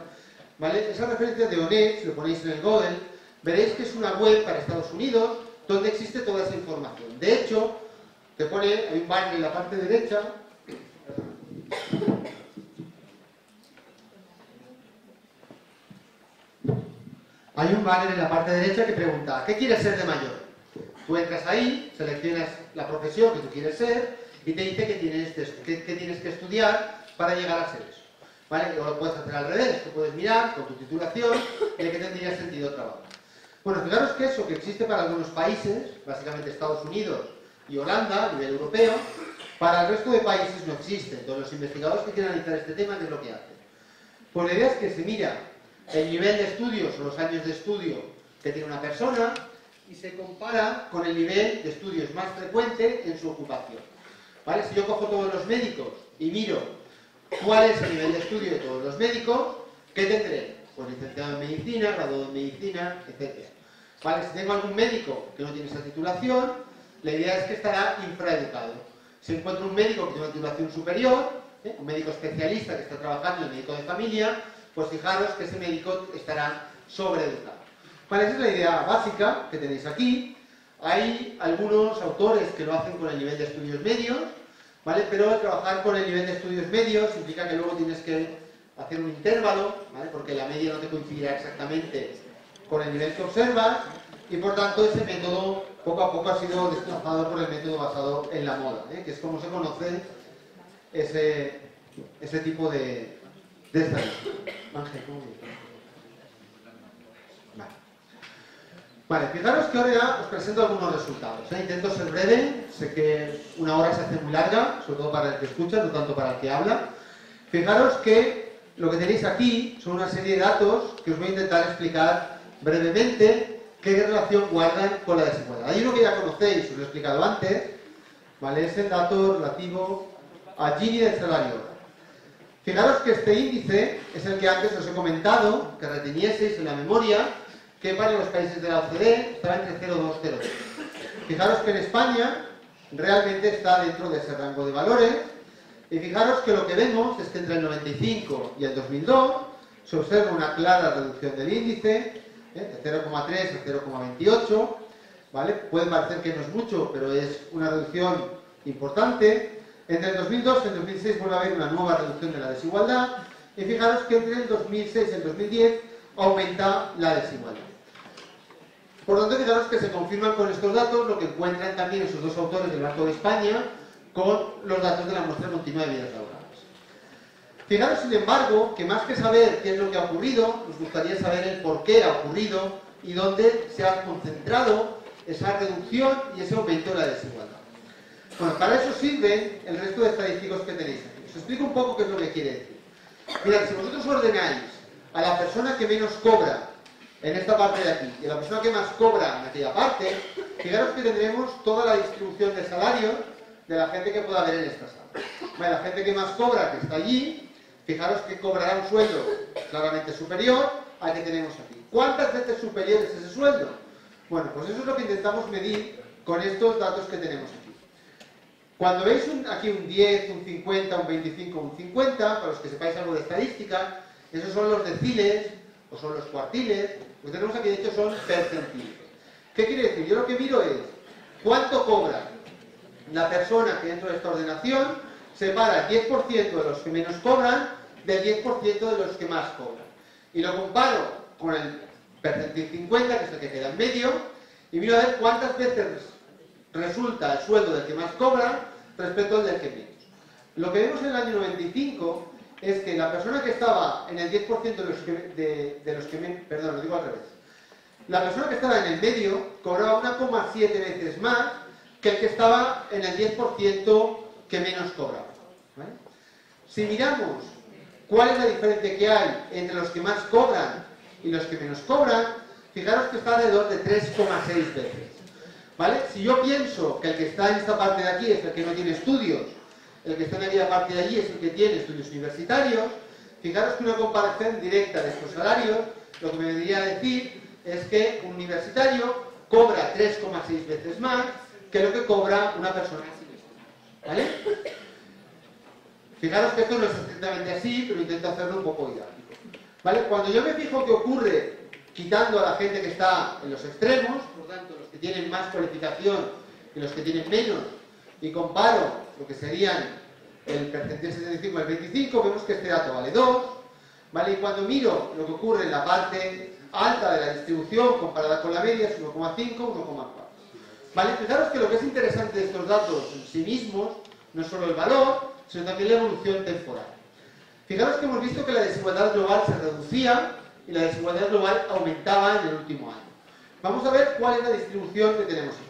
¿vale? Esa referencia de ONET, si lo ponéis en el Google, veréis que es una web para Estados Unidos donde existe toda esa información. De hecho, te pone, hay un banner en la parte derecha, hay un banner en la parte derecha que pregunta, ¿qué quieres ser de mayor? Tú entras ahí, seleccionas la profesión que tú quieres ser y te dice que tienes que estudiar para llegar a ser eso. ¿Vale? O lo puedes hacer al revés, tú puedes mirar con tu titulación de qué tendría sentido trabajar. Bueno, fijaros que eso que existe para algunos países, básicamente Estados Unidos y Holanda, a nivel europeo, para el resto de países no existe. Entonces los investigadores que quieren analizar este tema, ¿qué es lo que hacen? Pues la idea es que se mira el nivel de estudios o los años de estudio que tiene una persona y se compara con el nivel de estudios más frecuente en su ocupación. ¿Vale? Si yo cojo todos los médicos y miro cuál es el nivel de estudio de todos los médicos, ¿qué tendré? Pues licenciado en medicina, graduado en medicina, etc. ¿Vale? Si tengo algún médico que no tiene esa titulación, la idea es que estará infraeducado. Si encuentro un médico que tiene una titulación superior, un médico especialista que está trabajando en médico de familia, pues fijaros que ese médico estará sobreeducado. Vale, esa es la idea básica que tenéis aquí. Hay algunos autores que lo hacen con el nivel de estudios medios, ¿vale? Pero trabajar con el nivel de estudios medios implica que luego tienes que hacer un intervalo, ¿vale? Porque la media no te coincidirá exactamente con el nivel que observas y por tanto ese método poco a poco ha sido desplazado por el método basado en la moda, que es como se conoce ese tipo de estadística. Ángel, ¿cómo dices? Vale, fijaros que ahora ya os presento algunos resultados. Intento ser breve, sé que una hora se hace muy larga, sobre todo para el que escucha, no tanto para el que habla. Fijaros que lo que tenéis aquí son una serie de datos que os voy a intentar explicar brevemente qué relación guardan con la desigualdad. Hay uno que ya conocéis, os lo he explicado antes, ¿vale? Es el dato relativo a Gini del salario. Fijaros que este índice es el que antes os he comentado, que retenieseis en la memoria, que para los países de la OCDE estaba entre 0,2 y 0,3. Fijaros que en España realmente está dentro de ese rango de valores y fijaros que lo que vemos es que entre el 95 y el 2002 se observa una clara reducción del índice de 0,3 a 0,28, ¿vale? Puede parecer que no es mucho, pero es una reducción importante. Entre el 2002 y el 2006 vuelve a haber una nueva reducción de la desigualdad y fijaros que entre el 2006 y el 2010 aumenta la desigualdad. Por lo tanto, fijaros que se confirman con estos datos lo que encuentran también esos dos autores del Banco de España con los datos de la muestra continua de vidas laborales. Fijaros, sin embargo, que más que saber qué es lo que ha ocurrido, nos gustaría saber el por qué ha ocurrido y dónde se ha concentrado esa reducción y ese aumento de la desigualdad. Bueno, para eso sirven el resto de estadísticos que tenéis aquí. Os explico un poco qué es lo que quiere decir. Mirad, si vosotros ordenáis a la persona que menos cobra en esta parte de aquí y a la persona que más cobra en aquella parte, fijaros que tendremos toda la distribución de salarios de la gente que pueda haber en esta sala. Vale, la gente que más cobra, que está allí, fijaros que cobrará un sueldo claramente superior al que tenemos aquí. ¿Cuántas veces superior es ese sueldo? Bueno, pues eso es lo que intentamos medir con estos datos que tenemos aquí. Cuando veis aquí un 10, un 50, un 25, un 50, para los que sepáis algo de estadística, esos son los deciles o son los cuartiles, lo que tenemos aquí de hecho son percentiles. ¿Qué quiere decir? Yo lo que miro es cuánto cobra la persona que dentro de esta ordenación separa el 10% de los que menos cobran del 10% de los que más cobran. Y lo comparo con el percentil 50, que es el que queda en medio, y miro a ver cuántas veces resulta el sueldo del que más cobra respecto al del que menos. Lo que vemos en el año 95 es que la persona que estaba en el 10% de los que menos, perdón, lo digo al revés. La persona que estaba en el medio cobraba 1,7 veces más que el que estaba en el 10% que menos cobraba. ¿Vale? Si miramos cuál es la diferencia que hay entre los que más cobran y los que menos cobran, fijaros que está alrededor de 3,6 veces. ¿Vale? Si yo pienso que el que está en esta parte de aquí es el que no tiene estudios, el que está en aquella parte de allí es el que tiene estudios universitarios, fijaros que una comparación directa de estos salarios lo que me vendría a decir es que un universitario cobra 3,6 veces más que lo que cobra una persona sin estudios. ¿Vale? Fijaros que esto no es estrictamente así, pero intento hacerlo un poco didáctico. ¿Vale? Cuando yo me fijo qué ocurre quitando a la gente que está en los extremos, por tanto, los que tienen más cualificación y los que tienen menos, y comparo lo que serían el percentil 75 y el 25, vemos que este dato vale 2, ¿vale? Y cuando miro lo que ocurre en la parte alta de la distribución comparada con la media es 1,5, 1,4. ¿Vale? Fijaros que lo que es interesante de estos datos en sí mismos no es solo el valor, sino también la evolución temporal. Fijaros que hemos visto que la desigualdad global se reducía y la desigualdad global aumentaba en el último año. Vamos a ver cuál es la distribución que tenemos aquí.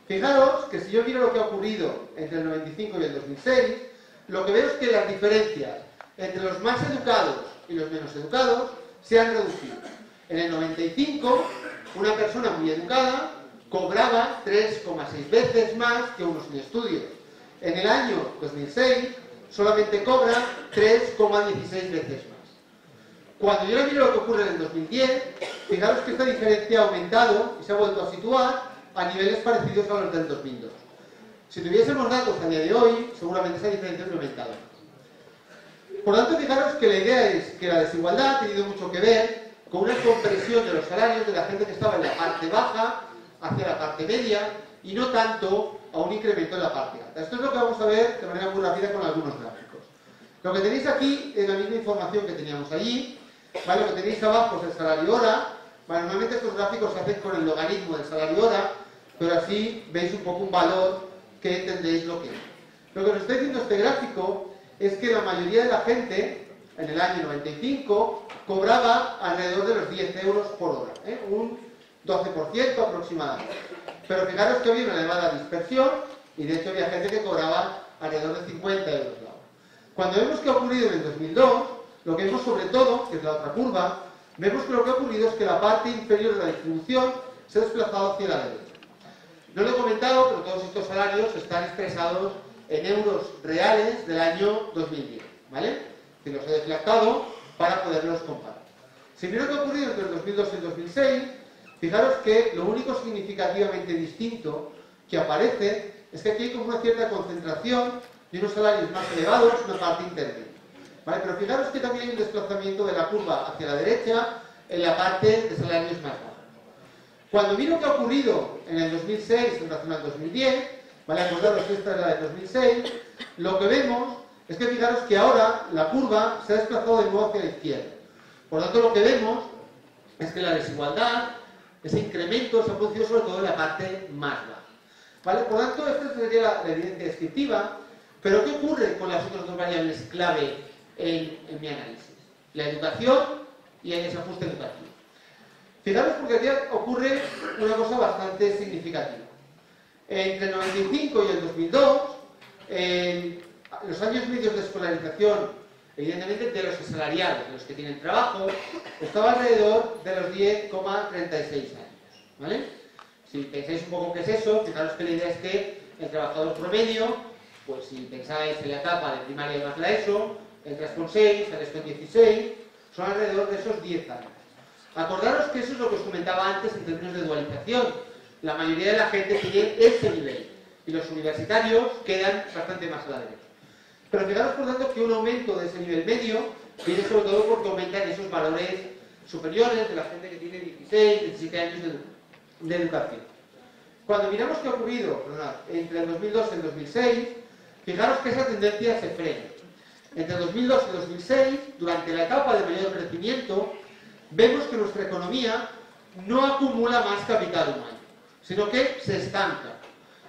Fijaros que si yo miro lo que ha ocurrido entre el 95 y el 2006, lo que veo es que las diferencias entre los más educados y los menos educados se han reducido. En el 95, una persona muy educada cobraba 3,6 veces más que uno sin estudios. En el año 2006, solamente cobra 3,16 veces más. Cuando yo miro lo que ocurre en el 2010, fijaros que esta diferencia ha aumentado y se ha vuelto a situar a niveles parecidos a los del 2002. Si tuviésemos datos a día de hoy, seguramente esa diferencia ha aumentado. Por tanto, fijaros que la idea es que la desigualdad ha tenido mucho que ver con una compresión de los salarios de la gente que estaba en la parte baja hacia la parte media y no tanto a un incremento en la parte alta. Esto es lo que vamos a ver de manera muy rápida con algunos gráficos. Lo que tenéis aquí es la misma información que teníamos allí. ¿Vale? Lo que tenéis abajo es el salario hora. ¿Vale? Normalmente estos gráficos se hacen con el logaritmo del salario hora, pero así veis un poco un valor que entendéis lo que es. Lo que nos está diciendo este gráfico es que la mayoría de la gente en el año 95 cobraba alrededor de los 10 euros por hora, un 12% aproximadamente. Pero fijaros que había una elevada dispersión y de hecho había gente que cobraba alrededor de 50 euros la hora. Cuando vemos qué ha ocurrido en el 2002, lo que vemos sobre todo, que es la otra curva, vemos que lo que ha ocurrido es que la parte inferior de la distribución se ha desplazado hacia la derecha. No lo he comentado, pero todos estos salarios están expresados en euros reales del año 2010, ¿vale? Que los he desplazado para poderlos comparar. Si miro qué ha ocurrido entre el 2002 y el 2006, fijaros que lo único significativamente distinto que aparece es que aquí hay como una cierta concentración de unos salarios más elevados, una parte intermedia. ¿Vale? Pero fijaros que también hay un desplazamiento de la curva hacia la derecha en la parte de salarios más bajos. Cuando miro qué ha ocurrido en el 2006 en relación al 2010, ¿vale? Acordaros que esta es la del 2006, lo que vemos es que fijaros que ahora la curva se ha desplazado de nuevo hacia la izquierda. Por lo tanto, lo que vemos es que la desigualdad, ese incremento se ha producido sobre todo en la parte más baja. ¿Vale? Por lo tanto, esta sería la evidencia descriptiva, pero ¿qué ocurre con las otras dos variables clave en mi análisis? La educación y el desajuste educativo. Fijaros porque aquí ocurre una cosa bastante significativa. Entre el 95 y el 2002, los años medios de escolarización, evidentemente de los asalariados, de los que tienen trabajo, estaba alrededor de los 10,36 años. ¿Vale? Si pensáis un poco qué es eso, fijaros que la idea es que el trabajador promedio, pues si pensáis en la etapa de primaria más la ESO, entras con 6, sales con 16, son alrededor de esos 10 años. Acordaros que eso es lo que os comentaba antes en términos de dualización. La mayoría de la gente tiene ese nivel y los universitarios quedan bastante más a la derecha. Pero fijaros, por tanto, que un aumento de ese nivel medio viene sobre todo porque aumentan esos valores superiores de la gente que tiene 16, 17 años de educación. Cuando miramos qué ha ocurrido entre el 2002 y el 2006, fijaros que esa tendencia se frena. Entre el 2002 y el 2006, durante la etapa de mayor crecimiento, vemos que nuestra economía no acumula más capital humano, sino que se estanca.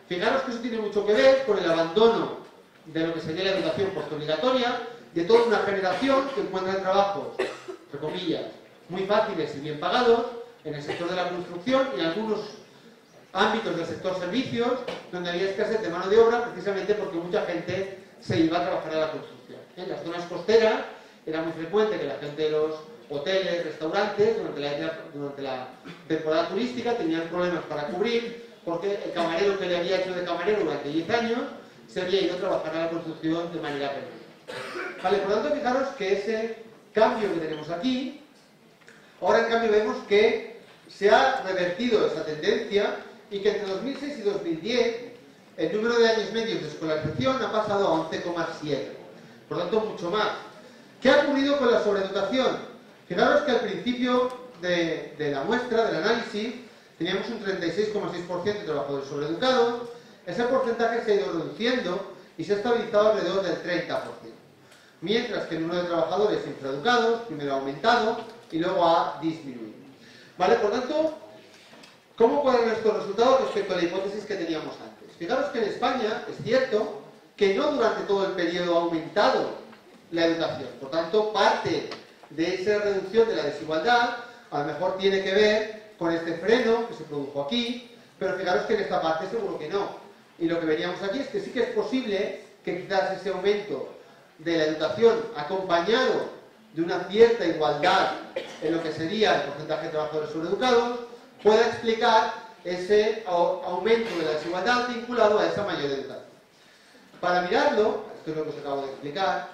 Fijaros que eso tiene mucho que ver con el abandono de lo que sería la educación postobligatoria, de toda una generación que encuentra trabajos, entre comillas, muy fáciles y bien pagados, en el sector de la construcción y en algunos ámbitos del sector servicios, donde había escasez de mano de obra, precisamente porque mucha gente se iba a trabajar a la construcción. En las zonas costeras era muy frecuente que la gente de los hoteles, restaurantes, durante la temporada turística tenían problemas para cubrir, porque el camarero que le había hecho de camarero durante 10 años se había ido a trabajar a la construcción de manera permanente. Vale, por lo tanto, fijaros que ese cambio que tenemos aquí, ahora en cambio vemos que se ha revertido esa tendencia y que entre 2006 y 2010 el número de años medios de escolarización ha pasado a 11,7. Por lo tanto, mucho más. ¿Qué ha ocurrido con la sobreeducación? Fijaros que al principio de la muestra, del análisis, teníamos un 36,6% de trabajadores sobreeducados. Ese porcentaje se ha ido reduciendo y se ha estabilizado alrededor del 30%. Mientras que el número de trabajadores infraeducados primero ha aumentado y luego ha disminuido. ¿Vale? Por tanto, ¿cómo cuadran estos resultados respecto a la hipótesis que teníamos antes? Fijaros que en España es cierto que no durante todo el periodo ha aumentado la educación. Por tanto, parte de esa reducción de la desigualdad a lo mejor tiene que ver con este freno que se produjo aquí, pero fijaros que en esta parte seguro que no. Y lo que veríamos aquí es que sí que es posible que quizás ese aumento de la educación acompañado de una cierta igualdad en lo que sería el porcentaje de trabajadores sobreeducados pueda explicar ese aumento de la desigualdad vinculado a esa mayor educación. Para mirarlo, esto es lo que os acabo de explicar,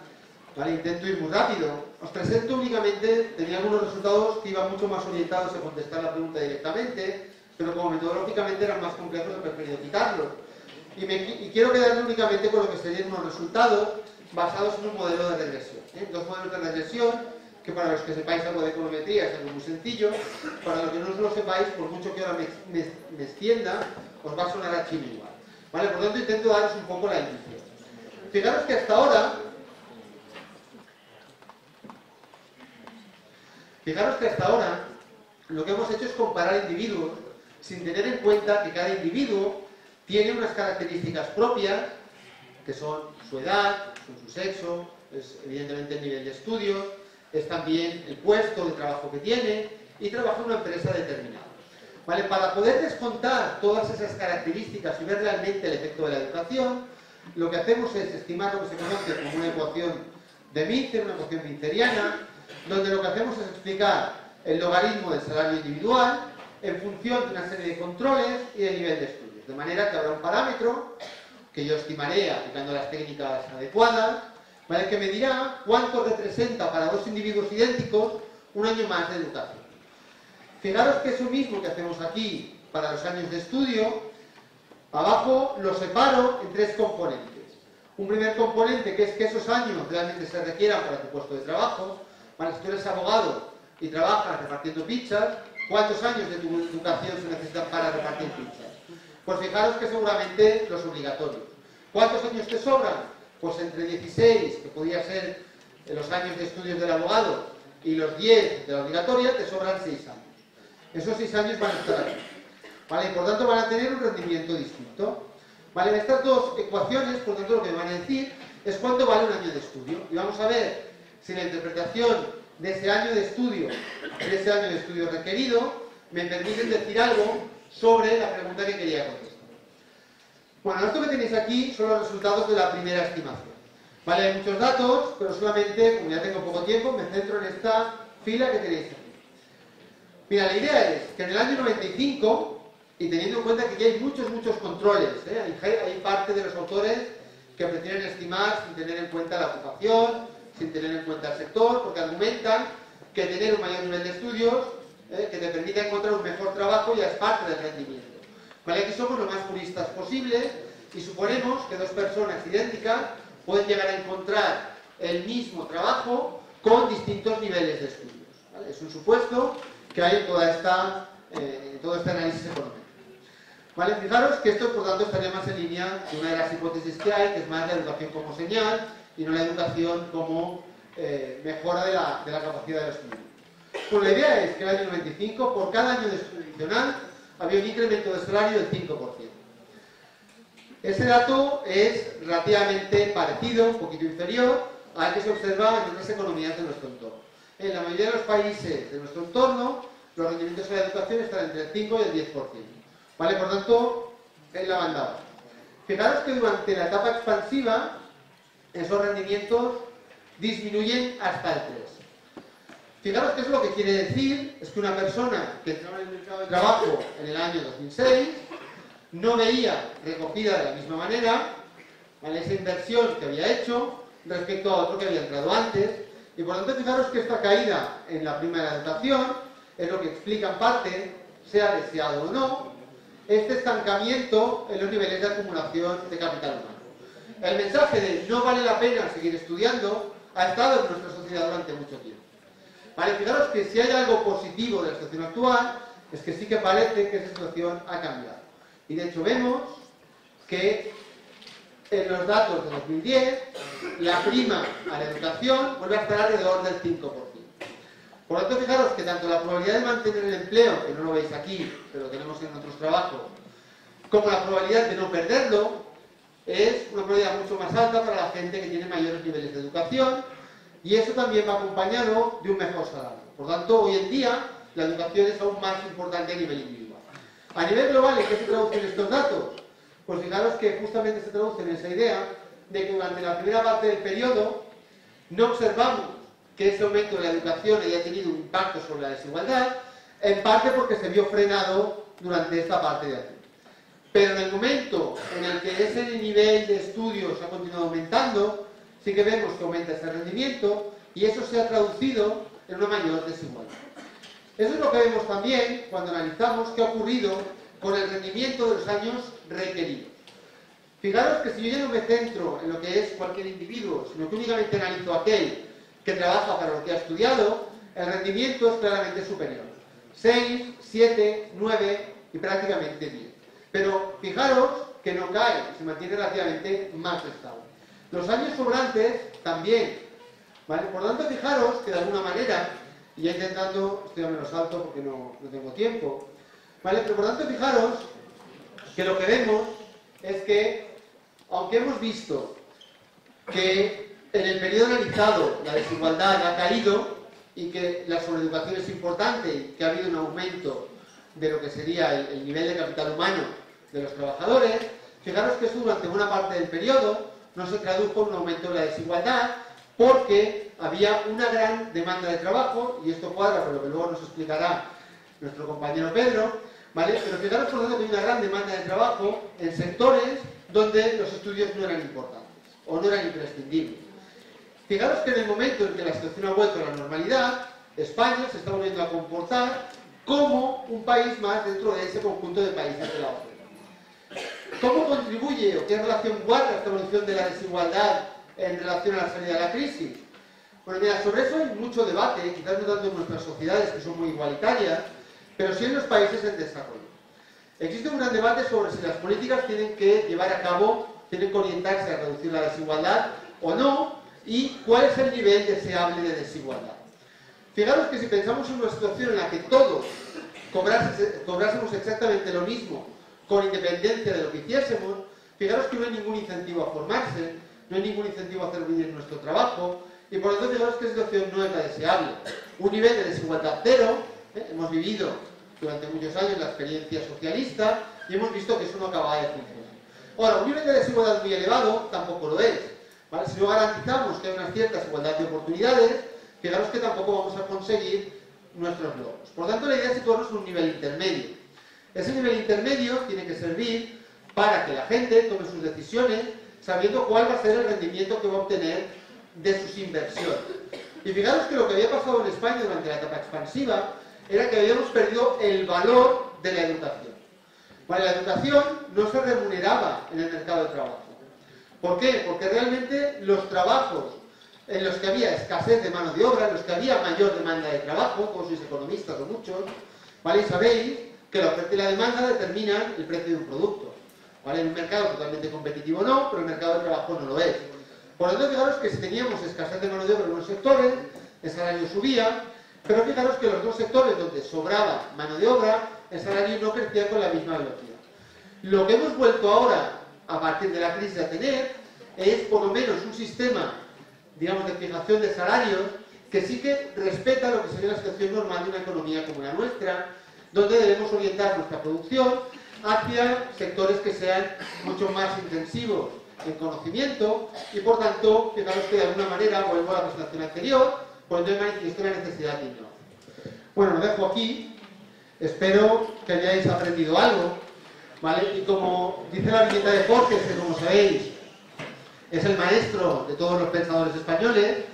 ¿vale? Intento ir muy rápido, os presento únicamente, tenía algunos resultados que iban mucho más orientados a contestar la pregunta directamente, pero como metodológicamente eran más complejos he preferido quitarlos. Y quiero quedarme únicamente con lo que serían unos resultados basados en un modelo de regresión. Dos modelos de regresión que para los que sepáis algo de econometría es algo muy sencillo, para los que no lo sepáis, por mucho que ahora me extienda, os va a sonar a chino igual. ¿Vale? Por lo tanto, intento daros un poco la inicio. Fijaros que hasta ahora, lo que hemos hecho es comparar individuos sin tener en cuenta que cada individuo tiene unas características propias, que son su edad, son su sexo, es evidentemente el nivel de estudios, es también el puesto de trabajo que tiene y trabaja en una empresa determinada. ¿Vale? Para poder descontar todas esas características y ver realmente el efecto de la educación, lo que hacemos es estimar lo que se conoce como una ecuación de Mincer, una ecuación minceriana, donde lo que hacemos es explicar el logaritmo del salario individual en función de una serie de controles y de nivel de estudios. De manera que habrá un parámetro que yo estimaré aplicando las técnicas adecuadas, ¿vale? Que me dirá cuánto representa para dos individuos idénticos un año más de educación. Fijaros que eso mismo que hacemos aquí para los años de estudio, abajo lo separo en tres componentes. Un primer componente que es que esos años realmente se requieran para tu puesto de trabajo. ¿Vale? Si tú eres abogado y trabajas repartiendo pizzas, ¿cuántos años de tu educación se necesitan para repartir pizzas? Pues fijaros que seguramente los obligatorios. ¿Cuántos años te sobran? Pues entre 16, que podría ser los años de estudios del abogado, y los 10 de la obligatoria, te sobran 6 años. Esos 6 años van a estar aquí. ¿Vale? Y por tanto van a tener un rendimiento distinto. ¿Vale? Estas dos ecuaciones, por tanto, lo que me van a decir es cuánto vale un año de estudio. Y vamos a ver si la interpretación de ese año de estudio, requerido, me permiten decir algo sobre la pregunta que quería contestar. Bueno, esto que tenéis aquí son los resultados de la primera estimación. Vale, hay muchos datos, pero solamente, como ya tengo poco tiempo, me centro en esta fila que tenéis aquí. Mira, la idea es que en el año 95, y teniendo en cuenta que aquí hay muchos controles, hay parte de los autores que prefieren estimar sin tener en cuenta la ocupación, sin tener en cuenta el sector, porque argumentan que tener un mayor nivel de estudios que te permita encontrar un mejor trabajo, ya es parte del rendimiento. ¿Vale? Aquí somos lo más puristas posible y suponemos que dos personas idénticas pueden llegar a encontrar el mismo trabajo con distintos niveles de estudios. ¿Vale? Es un supuesto que hay en todo este análisis económico. ¿Vale? Fijaros que esto, por tanto, estaría más en línea de una de las hipótesis que hay, que es más la educación como señal y no la educación como mejora de la capacidad del estudio. Pues la idea es que en el año 95, por cada año de estudio adicional, había un incremento de salario del 5%. Ese dato es relativamente parecido, un poquito inferior, al que se observa en otras economías de nuestro entorno. En la mayoría de los países de nuestro entorno, los rendimientos en la educación están entre el 5 y el 10%. ¿Vale? Por tanto, en la banda baja. Fijaros que durante la etapa expansiva, esos rendimientos disminuyen hasta el 3%. Fijaros que es lo que quiere decir, es que una persona que entraba en el mercado de trabajo en el año 2006 no veía recogida de la misma manera, ¿vale?, esa inversión que había hecho respecto a otro que había entrado antes, y por lo tanto fijaros que esta caída en la prima de la educación es lo que explica en parte, sea deseado o no, este estancamiento en los niveles de acumulación de capital humano. El mensaje de no vale la pena seguir estudiando ha estado en nuestra sociedad durante mucho tiempo. Vale, fijaros que si hay algo positivo de la situación actual, es que sí que parece que esa situación ha cambiado. Y de hecho vemos que en los datos de 2010, la prima a la educación vuelve a estar alrededor del 5%. Por lo tanto, fijaros que tanto la probabilidad de mantener el empleo, que no lo veis aquí, pero lo tenemos en otros trabajos, como la probabilidad de no perderlo, es una probabilidad mucho más alta para la gente que tiene mayores niveles de educación, y eso también va acompañado de un mejor salario. Por tanto, hoy en día, la educación es aún más importante a nivel individual. A nivel global, ¿en qué se traducen estos datos? Pues fijaros que justamente se traducen en esa idea de que durante la primera parte del periodo no observamos que ese aumento de la educación haya tenido un impacto sobre la desigualdad, en parte porque se vio frenado durante esta parte de aquí. Pero en el momento en el que ese nivel de estudios ha continuado aumentando, sí que vemos que aumenta ese rendimiento y eso se ha traducido en una mayor desigualdad. Eso es lo que vemos también cuando analizamos qué ha ocurrido con el rendimiento de los años requeridos. Fijaros que si yo ya no me centro en lo que es cualquier individuo, sino que únicamente analizo aquel que trabaja para lo que ha estudiado, el rendimiento es claramente superior. 6, 7, 9 y prácticamente 10. Pero fijaros que no cae, se mantiene relativamente más estable. Los años sobrantes también, ¿vale? Por lo tanto, fijaros que de alguna manera, y ya intentando, estoy a menos alto porque no tengo tiempo, ¿vale? Pero por lo tanto, fijaros que lo que vemos es que, aunque hemos visto que en el periodo analizado la desigualdad ha caído y que la sobreeducación es importante y que ha habido un aumento de lo que sería el nivel de capital humano de los trabajadores, fijaros que eso durante buena parte del periodo no se tradujo en un aumento de la desigualdad porque había una gran demanda de trabajo, y esto cuadra con lo que luego nos explicará nuestro compañero Pedro, ¿vale? Pero fijaros por lo tanto que hay una gran demanda de trabajo en sectores donde los estudios no eran importantes o no eran imprescindibles. Fijaros que en el momento en que la situación ha vuelto a la normalidad, España se está volviendo a comportar como un país más dentro de ese conjunto de países de la OCDE. ¿Cómo contribuye o qué relación guarda esta evolución de la desigualdad en relación a la salida de la crisis? Bueno, mira, sobre eso hay mucho debate, quizás no tanto en nuestras sociedades que son muy igualitarias, pero sí en los países en desarrollo. Existe un gran debate sobre si las políticas tienen que llevar a cabo, tienen que orientarse a reducir la desigualdad o no, y cuál es el nivel deseable de desigualdad. Fijaros que si pensamos en una situación en la que todos cobrásemos exactamente lo mismo, con independencia de lo que hiciésemos, fijaros que no hay ningún incentivo a formarse, no hay ningún incentivo a hacer bien nuestro trabajo, y por lo tanto fijaros que esta situación no es la deseable. Un nivel de desigualdad cero, hemos vivido durante muchos años la experiencia socialista, y hemos visto que eso no acaba de funcionar. Ahora, un nivel de desigualdad muy elevado tampoco lo es. ¿Vale? Si no garantizamos que hay una cierta igualdad de oportunidades, fijaros que tampoco vamos a conseguir nuestros logros. Por lo tanto, la idea es situarnos en un nivel intermedio. Ese nivel intermedio tiene que servir para que la gente tome sus decisiones sabiendo cuál va a ser el rendimiento que va a obtener de sus inversiones. Y fijaros que lo que había pasado en España durante la etapa expansiva era que habíamos perdido el valor de la educación. Vale, la educación no se remuneraba en el mercado de trabajo. ¿Por qué? Porque realmente los trabajos en los que había escasez de mano de obra, en los que había mayor demanda de trabajo, como sois economistas o muchos, ¿vale? Y sabéis que la oferta y la demanda determinan el precio de un producto. ¿Vale? En un mercado totalmente competitivo no, pero el mercado de trabajo no lo es. Por lo tanto, fijaros que si teníamos escasez de mano de obra en unos sectores, el salario subía, pero fijaros que los dos sectores donde sobraba mano de obra, el salario no crecía con la misma velocidad. Lo que hemos vuelto ahora, a partir de la crisis, a tener, es por lo menos un sistema, digamos, de fijación de salarios, que sí que respeta lo que sería la situación normal de una economía como la nuestra, donde debemos orientar nuestra producción hacia sectores que sean mucho más intensivos en conocimiento y, por tanto, fijaros que de alguna manera, vuelvo a la presentación anterior, poniendo de manifiesto la necesidad de innovar. Bueno, lo dejo aquí. Espero que hayáis aprendido algo, ¿vale? Y como dice la viñeta de Borges, que como sabéis es el maestro de todos los pensadores españoles,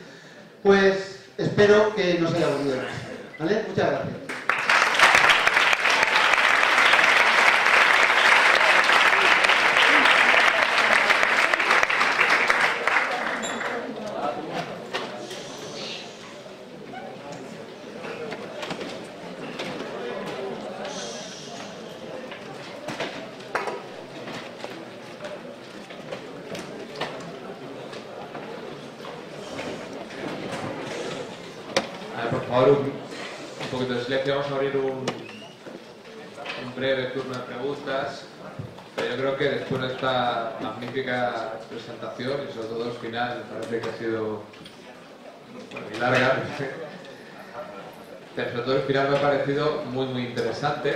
pues espero que no os haya aburrido demasiado, ¿vale? Muchas gracias. Por favor, un poquito de silencio. Vamos a abrir un breve turno de preguntas. Pero yo creo que después de esta magnífica presentación y sobre todo el final, parece que ha sido muy larga, pero sobre todo el final me ha parecido muy interesante,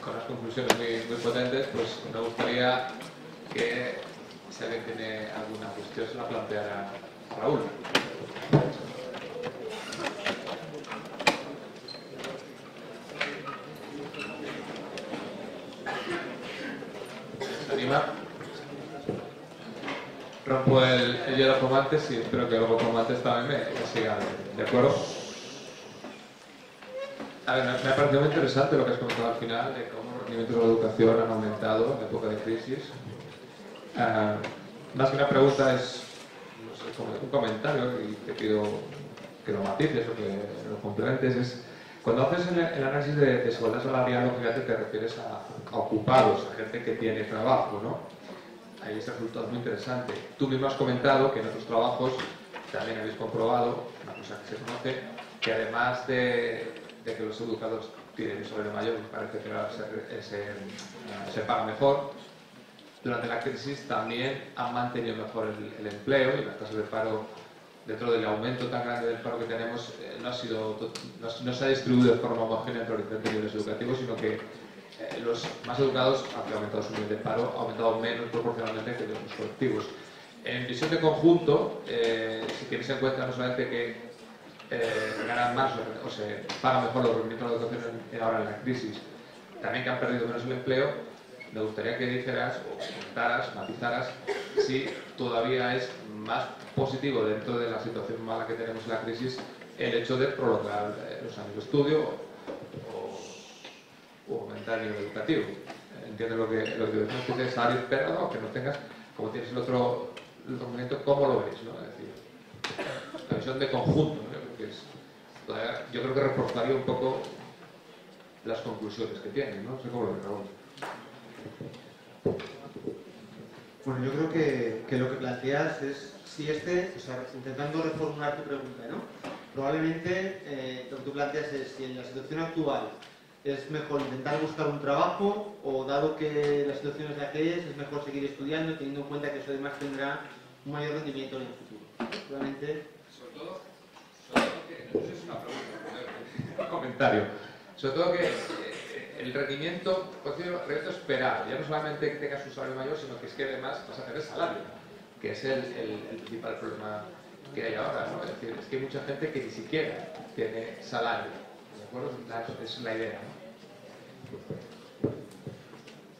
con las conclusiones muy potentes. Pues me gustaría que, si alguien tiene alguna cuestión, se la planteara a Raúl. ¿Se anima? Rompo el hielo como antes y espero que luego como antes también me sigan, ¿de acuerdo? A ver, me ha parecido muy interesante lo que has comentado al final, de cómo los rendimientos de la educación han aumentado en época de crisis. Más que una pregunta es, no sé, como un comentario, y te pido que lo matices o que lo complementes. Es, cuando haces el análisis de desigualdad salarial, lógicamente te refieres a ocupados, a gente que tiene trabajo, ¿no? Ahí este resultado es muy interesante. Tú mismo has comentado que en otros trabajos también habéis comprobado, una cosa que se conoce, que además de que los educados tienen un salario mayor, me parece que se paga mejor, durante la crisis también han mantenido mejor el empleo y las tasas de paro, dentro del aumento tan grande del paro que tenemos, no se ha distribuido de forma homogénea entre los diferentes niveles educativos, sino que los más educados, aunque ha aumentado su nivel de paro, ha aumentado menos proporcionalmente que los otros colectivos. En visión de conjunto, si tenéis en cuenta no solamente que ganan más o se pagan mejor los rendimientos de la educación ahora en la crisis, también que han perdido menos el empleo, me gustaría que dijeras o comentaras, matizaras si todavía es más positivo dentro de la situación mala que tenemos en la crisis el hecho de prolongar los años de estudio o aumentar el nivel educativo. Entiendo lo que decimos, que tienes salario esperado, aunque no tengas, como tienes el otro documento, ¿cómo lo veis? ¿No? Es decir, la visión de conjunto, ¿no? Yo creo que reforzaría un poco las conclusiones que tienen, ¿no? No sé cómo lo ves, Raúl. Bueno, yo creo que lo que planteas es, si o sea, intentando reformular tu pregunta, ¿no? Probablemente lo que tú planteas es si en la situación actual es mejor intentar buscar un trabajo o, dado que la situación es la que es mejor seguir estudiando, teniendo en cuenta que eso además tendrá un mayor rendimiento en el futuro. Probablemente... Sobre todo que, no sé si es una pregunta, un comentario, sobre todo que el rendimiento, por decirlo, rendimiento esperado, ya no solamente que tengas un salario mayor, sino que es que además vas a tener salario, que es el principal problema que hay ahora, ¿no? Es decir, es que hay mucha gente que ni siquiera tiene salario, ¿de acuerdo? Esa es la idea, ¿no?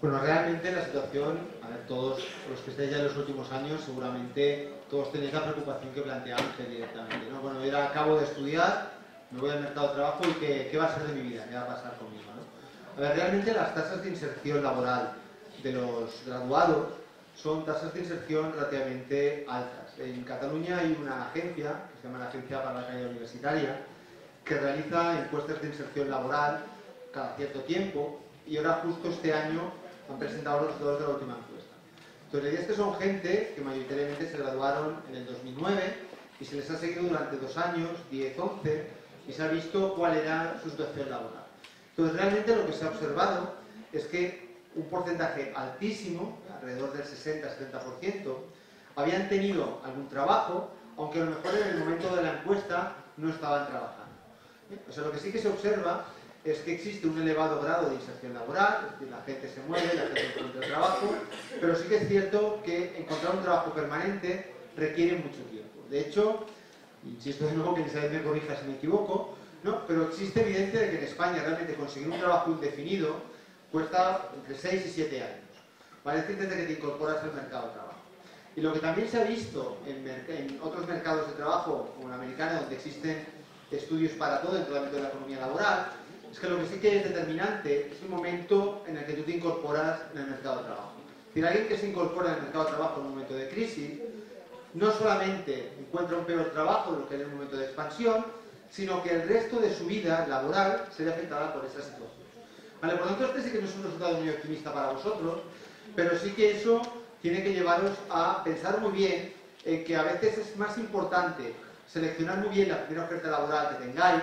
Bueno, realmente la situación, a ver, todos los que estáis ya en los últimos años, seguramente todos tenéis la preocupación que plantea Ángel directamente, ¿no? Bueno, yo acabo de estudiar, me voy al mercado de trabajo y ¿qué va a ser de mi vida? ¿Qué va a pasar conmigo, ¿no? A ver, realmente las tasas de inserción laboral de los graduados son tasas de inserción relativamente altas. En Cataluña hay una agencia, que se llama la Agencia para la Calidad Universitaria, que realiza encuestas de inserción laboral cada cierto tiempo, y ahora justo este año han presentado los resultados de la última encuesta. Entonces, la idea es que son gente que mayoritariamente se graduaron en el 2009 y se les ha seguido durante 2 años, 10, 11, y se ha visto cuál era su situación laboral. Entonces, realmente lo que se ha observado es que un porcentaje altísimo, alrededor del 60-70%, habían tenido algún trabajo, aunque a lo mejor en el momento de la encuesta no estaban trabajando. O sea, lo que sí que se observa es que existe un elevado grado de inserción laboral, es decir, la gente se mueve, la gente encuentra trabajo, pero sí que es cierto que encontrar un trabajo permanente requiere mucho tiempo. De hecho, insisto de nuevo que Isabel me corrija si me equivoco, ¿no? Pero existe evidencia de que en España realmente conseguir un trabajo indefinido cuesta entre 6 y 7 años. Vale, es decir, desde que te incorporas al mercado de trabajo. Y lo que también se ha visto en otros mercados de trabajo, como el americano, donde existen estudios para todo dentro del ámbito de la economía laboral, es que lo que sí que es determinante es el momento en el que tú te incorporas en el mercado de trabajo. Es decir, alguien que se incorpora en el mercado de trabajo en un momento de crisis, no solamente encuentra un peor trabajo de lo que era en un momento de expansión, sino que el resto de su vida laboral se ve afectada por esa situación. Vale, por lo tanto, este sí que no es un resultado muy optimista para vosotros, pero sí que eso tiene que llevaros a pensar muy bien en que a veces es más importante seleccionar muy bien la primera oferta laboral que tengáis,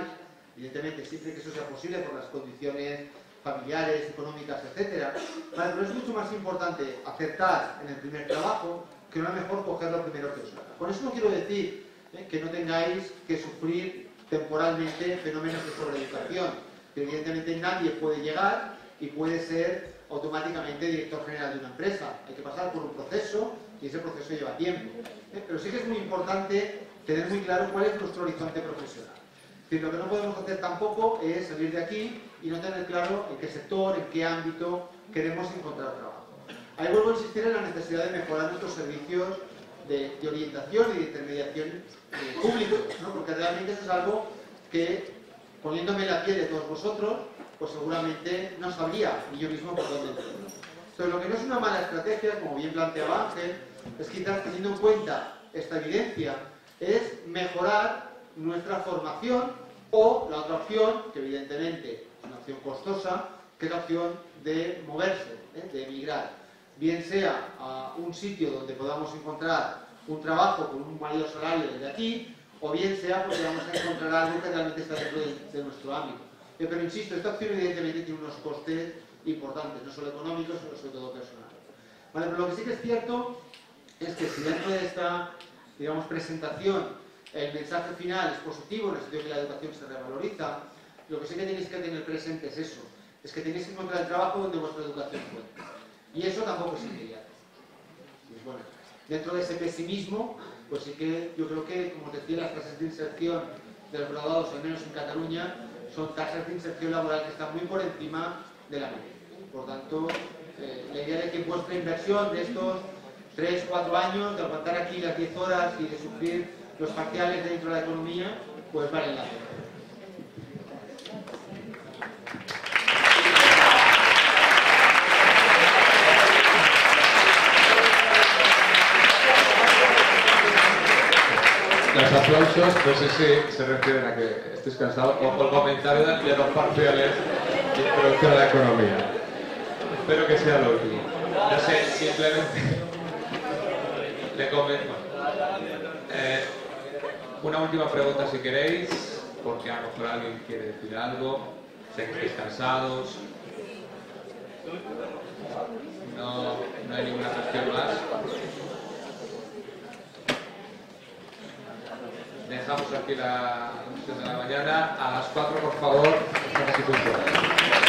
evidentemente siempre que eso sea posible por las condiciones familiares, económicas, etc. Vale, pero es mucho más importante acertar en el primer trabajo que no es mejor coger lo primero que os salga. Con eso no quiero decir que no tengáis que sufrir temporalmente fenómenos de sobreeducación, que evidentemente nadie puede llegar y puede ser automáticamente director general de una empresa. Hay que pasar por un proceso y ese proceso lleva tiempo. Pero sí que es muy importante tener muy claro cuál es nuestro horizonte profesional. Es decir, lo que no podemos hacer tampoco es salir de aquí y no tener claro en qué sector, en qué ámbito queremos encontrar trabajo. Ahí vuelvo a insistir en la necesidad de mejorar nuestros servicios de orientación y de intermediación públicos, ¿no? Porque realmente eso es algo que, poniéndome en la piel de todos vosotros, pues seguramente no sabría ni yo mismo por dónde empezar. Entonces, lo que no es una mala estrategia, como bien planteaba Ángel, es quizás teniendo en cuenta esta evidencia, es mejorar nuestra formación, o la otra opción, que evidentemente es una opción costosa, que es la opción de moverse, de emigrar. Bien sea a un sitio donde podamos encontrar un trabajo con un mayor salario desde aquí, o bien sea porque vamos a encontrar algo que realmente está dentro de nuestro ámbito. Pero insisto, esta opción evidentemente tiene unos costes importantes, no solo económicos, sino sobre todo personales. Vale, pero lo que sí que es cierto es que si dentro de esta, digamos, presentación el mensaje final es positivo, en el sentido que la educación se revaloriza, lo que sí que tenéis que tener presente es eso, es que tenéis que encontrar el trabajo donde vuestra educación cuenta. Y eso tampoco es inmediato. Pues bueno, dentro de ese pesimismo, pues sí que yo creo que, como os decía, las tasas de inserción de los graduados, al menos en Cataluña, son tasas de inserción laboral que están muy por encima de la media. Por tanto, la idea de que vuestra inversión de estos 3-4 años, de aguantar aquí las 10 horas y de sufrir los parciales dentro de la economía, pues vale la pena. Los aplausos, no sé si se refieren a que estés cansado o el comentario de los parciales de introducción a la economía. Espero que sea lo último. No sé, simplemente le comento. Una última pregunta si queréis, porque a lo mejor alguien quiere decir algo. Sé que estáis cansados. No hay ninguna cuestión más. Dejamos aquí la sesión de la mañana. A las 4, por favor, estamos aquí juntos.